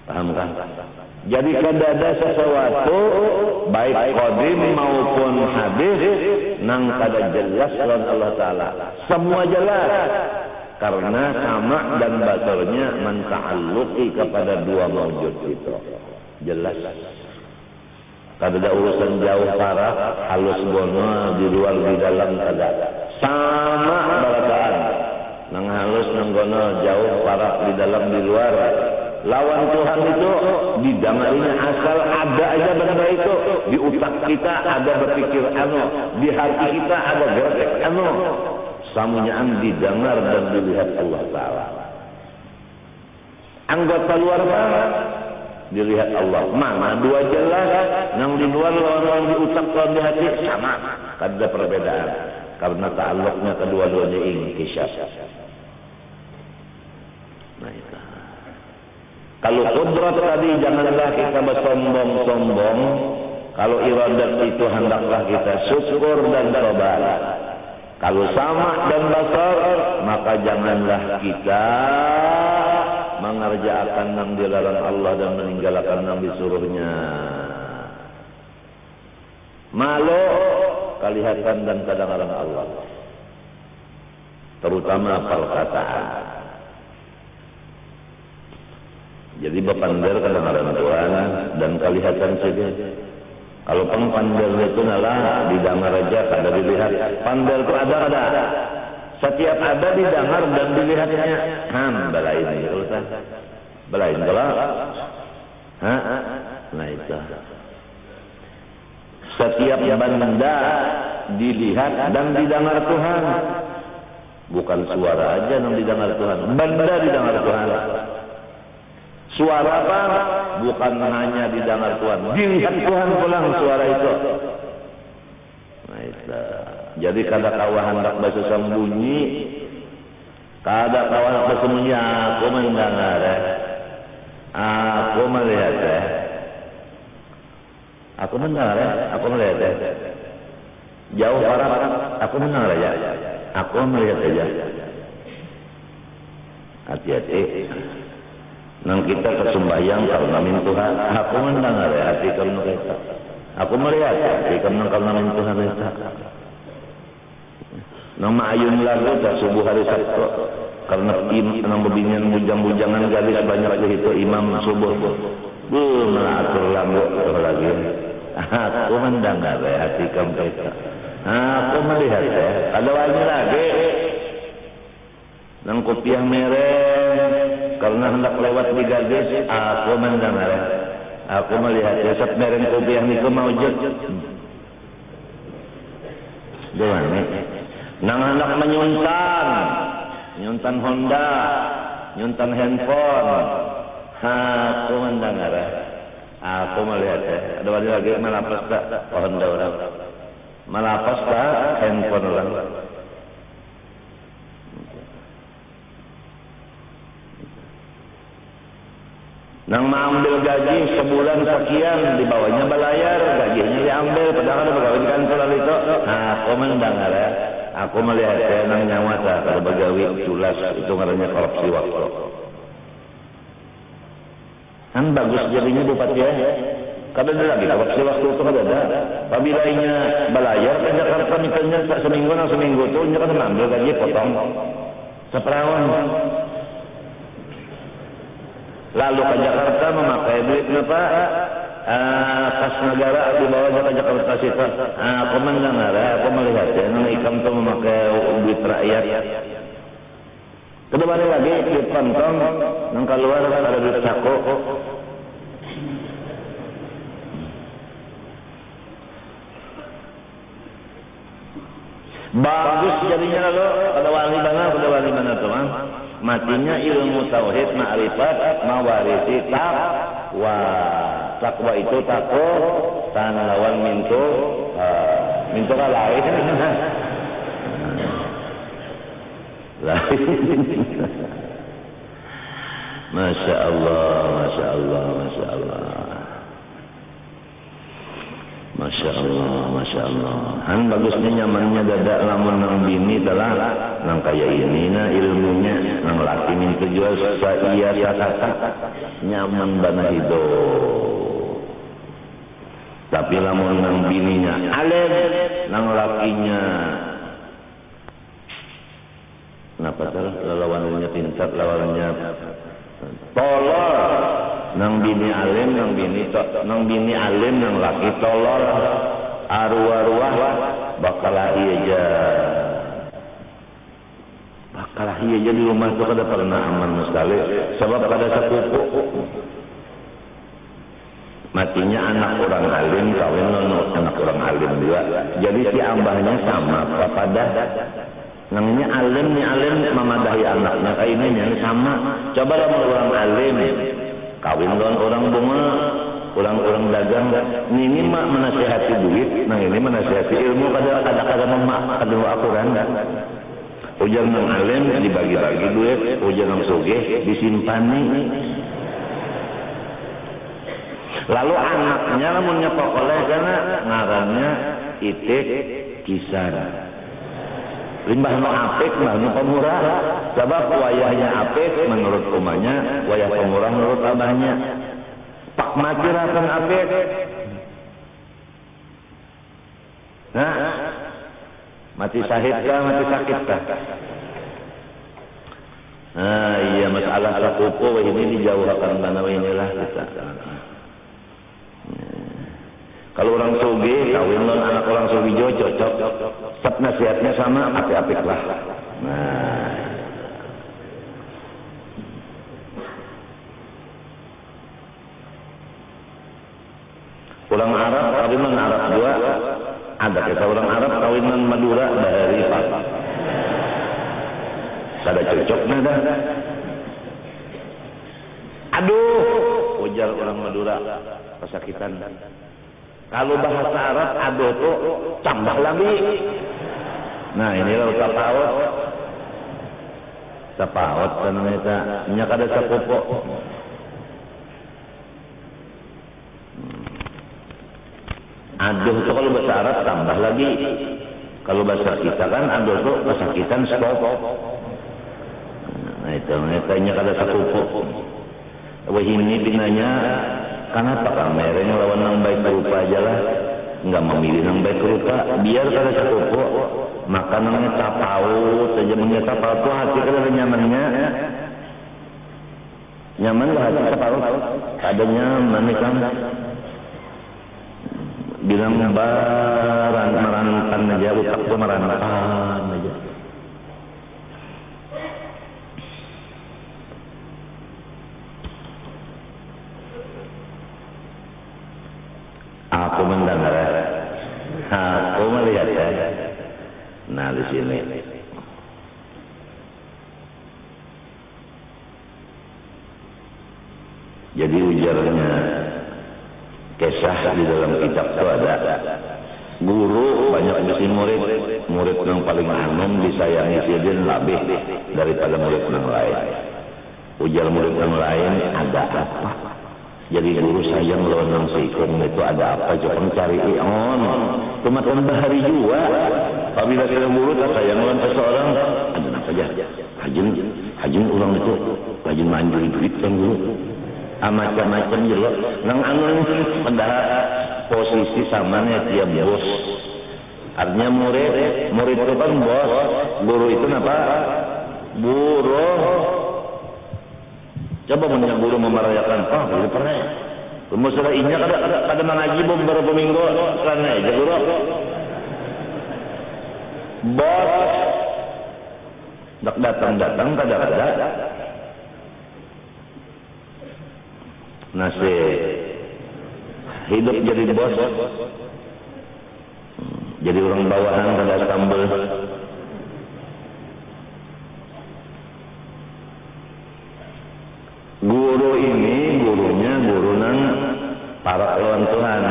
Pahamkah? Jadi kada ada sesuatu baik qadim maupun hadis nang kada jelas oleh Allah Ta'ala. Semua jelas karena sama dan basarnya menta'alluqi kepada dua mawjud itu. Jelas. Kada ada urusan jauh parah, halus gono, di luar di dalam kada. Sama balataan. Nang halus nang gono, jauh parah di dalam di luar. Lawan Tuhan itu didengarinya asal ada aja benda itu. Di otak kita ada berpikir di hati kita ada gerak samunyaan didengar dan dilihat Allah Ta'ala. Anggota luar mana? Dilihat Allah. Mana dua jelas, yang di luar orang di otak orang di hati sama. Ada perbedaan karena ta'alluqnya kedua-duanya inkishaf. Nah itu. Kalau kudrat tadi janganlah kita bersombong-sombong. Kalau iradat itu hendaklah kita syukur dan tobat. Kalau sama dan basar, maka janganlah kita mengerjakan yang dilarang Allah dan meninggalkan yang disuruhnya. Malu kelihatan dan kadang-kadang Allah. Terutama perkataan. Jadi berpandar kadang-kadang Tuhan dan kelihatan saja. Kalau pengpandar itu nalah didengar aja, kada dilihat. Pandar itu ada. Setiap ada didengar dan dilihatnya. Belain itu kan. Belain kalau. Nah itu. Setiap benda dilihat dan didengar Tuhan. Bukan suara aja yang didengar Tuhan. Benda didengar Tuhan. Suara apa? Bukan hanya didengar Tuhan. Dilihat Tuhan pulang suara itu. Nah itu. Jadi kada kawah hendak bersembunyi. Kada kawah hendak bersembunyi. Aku mendengar. Aku melihat. Aku mendengar. Aku melihat. Jauh parah. Aku mendengar aja. Aku melihat aja. Hati-hati. Nang kita kesembahyang karena min Tuhan, aku mendengar hati karena kita. Aku melihat hati karena min Tuhan kita. Nang maayun lagu tak subuh hari Sabtu karena nang bebinian bujang-bujangan galis banyak aja itu imam subuh. Mengatur lagu lagi. Aku mendengar hati kamu kita. Aku melihat ada lagi. Nang kopiah merah karena hendak lewat di gadis, aku mendengar. Aku melihat jasad merah kopiah niku maujud. Dewan nang hendak menyuntan Honda, nyuntan handphone. Aku mendengar. Aku melihat. Ada lagi malapas tak Honda orang. Malapas tak handphone orang. Nang mengambil gaji sebulan sekian, di bawahnya belayar, gajinya diambil, padahal ada pegawai di kantor itu. Aku mendengar aku melihat nang nyawa kalau pegawai culas itu ngarannya korupsi waktu. Kan bagus jadinya bupati Kada ada lagi korupsi waktu itu kada ada. Apabila inya belayar ke Jakarta misalnya seminggu tu inya kan mengambil gaji potong seperawan. Lalu ke Jakarta memakai duit berapa? kas negara di bawah Jakarta City. Aku mendengar, aku melihatnya, nang ikam tuh memakai duit rakyat. Kedua lagi di kantong, nang keluar ada duit sako. Bagus jadinya lo, ada wali mana teman? Matinya ilmu tauhid, ma'rifat, mawarisi takwa. Takwa itu takut, tan lawan mintu kan lain. Masya Allah, Masya Allah, Masya Allah. Masya Allah, Masya Allah. Han bagusnya nyamannya dadak lamun nang bini telah nang kaya ini na ilmunya nang laki minta jual saya kata nyaman bana hidup. Tapi lamun nang bininya alim nang lakinya kenapa telah lawannya pintar lawannya tolol. Nang bini alim, nang bini alim, nang laki tolol, arwah bakal aja di rumah itu kada pernah aman sekali. Sebab kada sepupu. Matinya anak orang alim, kawin anak orang alim juga. Jadi si ambahnya sama, pada nang ini alim memadahi anaknya kayak ini sama. Coba lah orang alim. Kawin dengan orang bunga, orang dagang, ini mah menasihati duit, nah ini menasihati ilmu kada memak, kada akuran. Ujar nang alim dibagi-bagi duit, ujar nang sugih disimpani. Lalu anaknya lamunnya pokoleh karena ngarannya itik kisar. Limbah no apik, limbah no pemurah. Sebab wayahnya apik menurut umahnya, wayah pemurah menurut abahnya. Pak mati rakan apik. Nah, mati syahid kah, mati sakit kah? Nah, iya masalah sepupu ini dijauhkan karena inilah kita. Kalau orang sugi, kawin non anak orang sugi jo cocok. Sep nasihatnya sama, apik-apik lah. Nah, orang Arab kawin non Arab juga. Ada kita orang Arab kawin non Madura dari Pak. Ada cocoknya dah. Aduh, ujar orang Madura kesakitan. Kalau bahasa Arab aduh tuh tambah lagi. Nah inilah tapawat kan mereka nya kada sapopo. Aduh tuh kalau bahasa Arab tambah lagi. Kalau bahasa kita kan aduh tuh kesakitan stop. Nah itu mereka nya kada sapopo. Wah ini binanya kenapa kameranya lawan yang baik berupa aja lah, nggak memilih yang baik berupa, biar kada sepupu makanannya tapaut saja menyetak tapaut tuh hati kada ada nyamannya, nyaman lah hati tapaut, ada nyaman kan, bilang merantan aja utak tuh merantan aja. Aku mendengar, aku melihat ya. Nah di sini, jadi ujarnya kisah di dalam kitab itu ada guru banyak mesti murid yang paling anom disayangi sidin lebih daripada murid yang lain. Ujar murid yang lain ada apa? Jadi guru sayang lawan nang seikon itu ada apa? Jangan cari ion. Kematian bahari juga. Apabila kita guru tak sayang lawan seseorang, ada apa aja? Hajin orang itu rajin manjuri duit kan guru. Macam-macam jelas. Nang anu pada posisi samanya dia bos. Artinya murid itu kan bos. Guru itu apa? Buruh. Coba punya guru memerayakan, guru pernah Masalah inya kada mengaji beberapa minggu karena aja guru. Bos datang kada. Nasi hidup jadi bos. Jadi orang bawahan kada sambel. Guru ini guru nang para lawan Tuhan.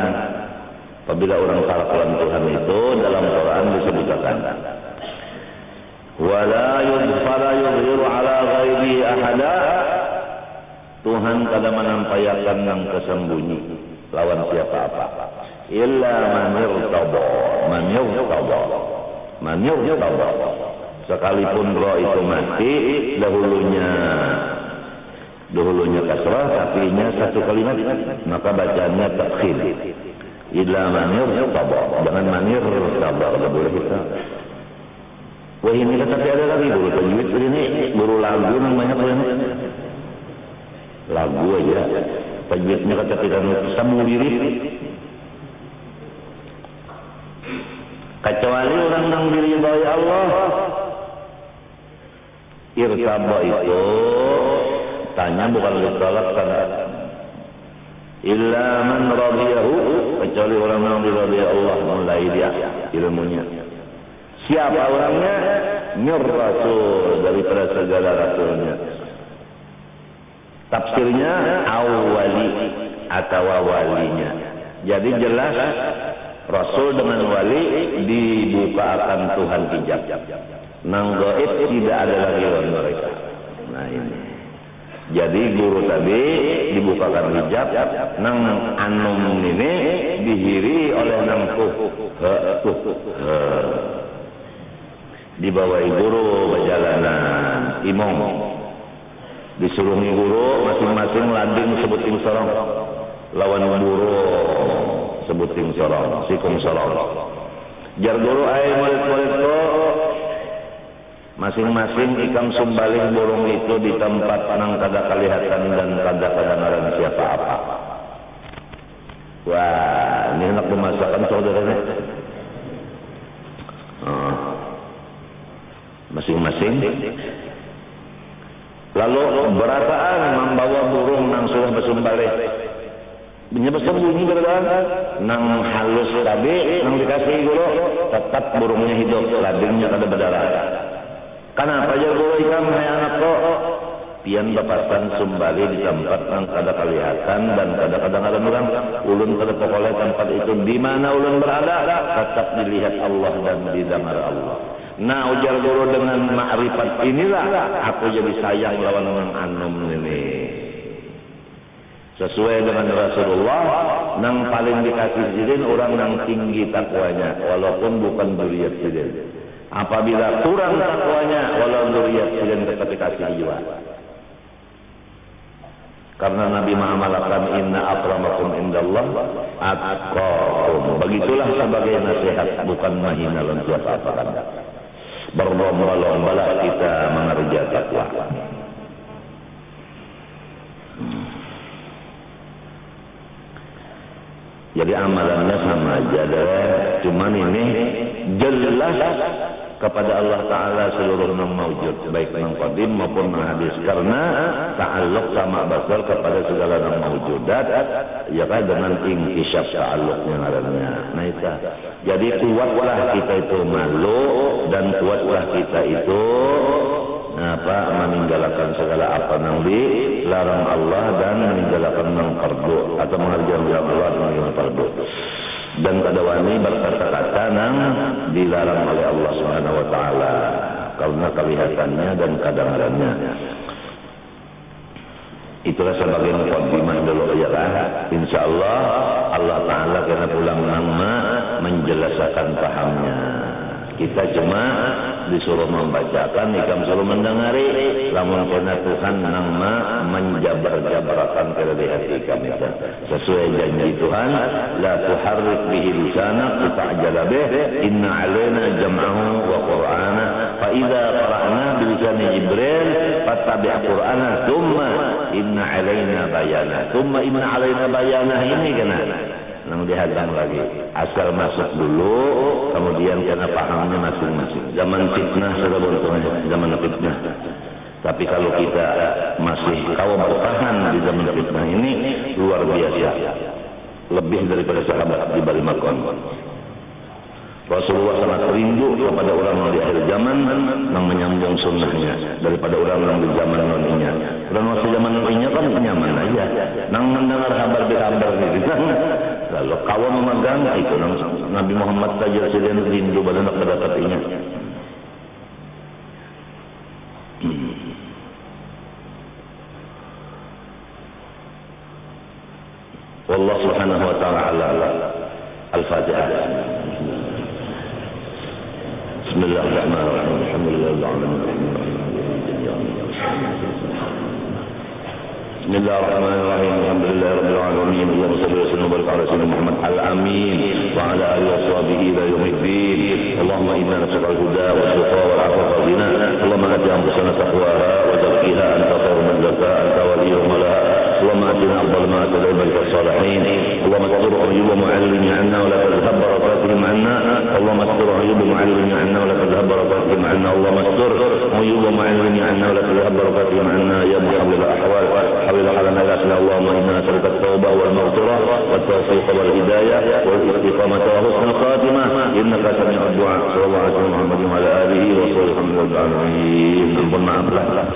Apabila orang para lawan Tuhan itu dalam Quran disebutkan wala yuzhiru ala ghairi ahada. Tuhan kada menampayakan yang kesembunyi lawan siapa apa. Illa man yurtada. Sekalipun roh itu mati, dahulunya kasrah, tapi nya satu kalimat, maka bacaannya takhir. Illa man yurtada. Jangan man yurtada, kada boleh kita. Wah ini tapi ada lagi guru tajwid ini, guru lagu namanya apa ini? Lagu aja. Tajwidnya kata tidak sambung diri. Kecuali orang yang diridhai Allah. Irtaba itu tanya bukan ditolak karena illa man radiyahu, kecuali orang yang diridhai Allah mulai dia ilmunya. Siapa orangnya? Mir Rasul, daripada segala rasulnya. Tafsirnya awali atau walinya. Jadi jelas Rasul dengan wali dibukakan Tuhan hijab. Nang gaib tidak ada lagi lawan mereka. Nah ini. Jadi guru tadi dibukakan hijab, nang anum ini dihiri oleh nang dibawai guru perjalanan imong. Disuruh guru masing-masing landing sebuting sorong. Lawan guru sebuting sorong, sikung sorong. Jar guru ai murid-murid ko masing-masing ikam sumbalih burung itu di tempat nang kada kelihatan dan kada kedengaran siapa apa. Wah, ini enak dimasakan saudaranya. Masing-masing. Lalu berataan membawa burung nang sudah bersumbalih. Bersembunyi berada nang halus tadi nang dikasih guru tetap burungnya hidup, ladingnya kada berdarah. Kenapa aja guru ikam hai anak kok pian bapasan sumbali di tempat nang kada kelihatan dan kada kedengaran orang ulun kada pokoknya tempat itu di mana ulun berada tetap dilihat Allah dan didengar Allah. Nah ujar guru dengan makrifat inilah aku jadi sayang lawan orang anum ini. Sesuai dengan Rasulullah, nang paling dikasih sidin orang nang tinggi takwanya, walaupun bukan dzurriyyat sidin. Apabila kurang takwanya, walau dzurriyyat sidin tetap dikasih juga. Karena Nabi mengamalkan inna akramakum indallah atqakum. Begitulah sebagai nasihat, bukan mahina lan siapa-apa kan. Berlomba-lombalah kita mengerja takwa. Jadi amalannya sama aja deh. Cuman ini jelas kepada Allah Ta'ala seluruh yang mawujud, baik yang qadim maupun yang hadis. Karena ta'alluq sama basal kepada segala yang mawujudat, ya kan dengan inkisyaf ta'alluqnya ngarannya. Nah itu. Jadi kuatlah kita itu malu dan kuatlah kita itu meninggalkan segala apa yang dilarang Allah dan meninggalkan yang fardu atau mengerjakan yang Allah dan yang fardu. Dan kada wani berkata-kata yang dilarang oleh Allah Subhanahu wa taala karena kelihatannya dan kedengarannya. Itulah sebagai mukadimah dulu ya kan. Insyaallah Allah taala kena pulang nama menjelaskan pahamnya. Kita cuma disuruh membacakan, ikam suruh mendengari. Lamun kena Tuhan nang menjabar-jabarakan ke hati kami sesuai janji Tuhan. La tuharrik bihi lisanak lita'jala bih, inna alaina jam'ahu wa qur'ana fa idza qara'na bi lisani Jibril fattabi' qur'ana thumma inna alaina bayana. Thumma inna alaina bayana ini kena nang dihadang lagi. Asal masuk dulu, kemudian kena pahamnya masing-masing. Zaman fitnah sudah beruntungnya, zaman fitnah. Tapi kalau kita masih kau bertahan di zaman fitnah ini, luar biasa. Lebih daripada sahabat di balik makam. Rasulullah sangat rindu kepada orang di akhir zaman yang menyambung sunnahnya daripada orang di zaman noninya. Orang masih zaman noninya kan nyaman aja. Nang mendengar kabar gitu kan. Lalu kawan memegang itu Nabi Muhammad saja sedang rindu pada nak dekatinya. Wallahu subhanahu wa ta'ala al-Fatihah. Bismillahirrahmanirrahim. Alhamdulillahil alamin. Bismillahirrahmanirrahim. Alhamdulillahirabbil alamin. Allahumma shalli wa sallim wa barik ala sayyidina Muhammad al-amin wa ala alihi wa sahbihi ila yaumiddin. Allahumma inna nas'aluka al-huda wa al-tuqa wal 'afwa wal ghina. Allahumma ati anfusana taqwaha wa zakkiha anta khairu man zakkaha anta waliyuha mawlaha. اللهم اتنا افضل ما اتى اليك الصالحين. اللهم استر عيوب معلمي عنا ولا تذهب بركاتهم عنا. اللهم استر عيوب معلمي عنا ولا تذهب بركاتهم عنا. اللهم استر عيوب معلمي عنا ولا تذهب بركاتهم عنا يا محول الاحوال. حول حالنا الاسلام. اللهم انا نسالك التوبه والمغفره والتوفيق والهدايه والاستقامه وحسن الخاتمه انك سميع الدعاء. صلى الله عليه وسلم محمد وعلى اله وصحبه وسلم. الحمد لله.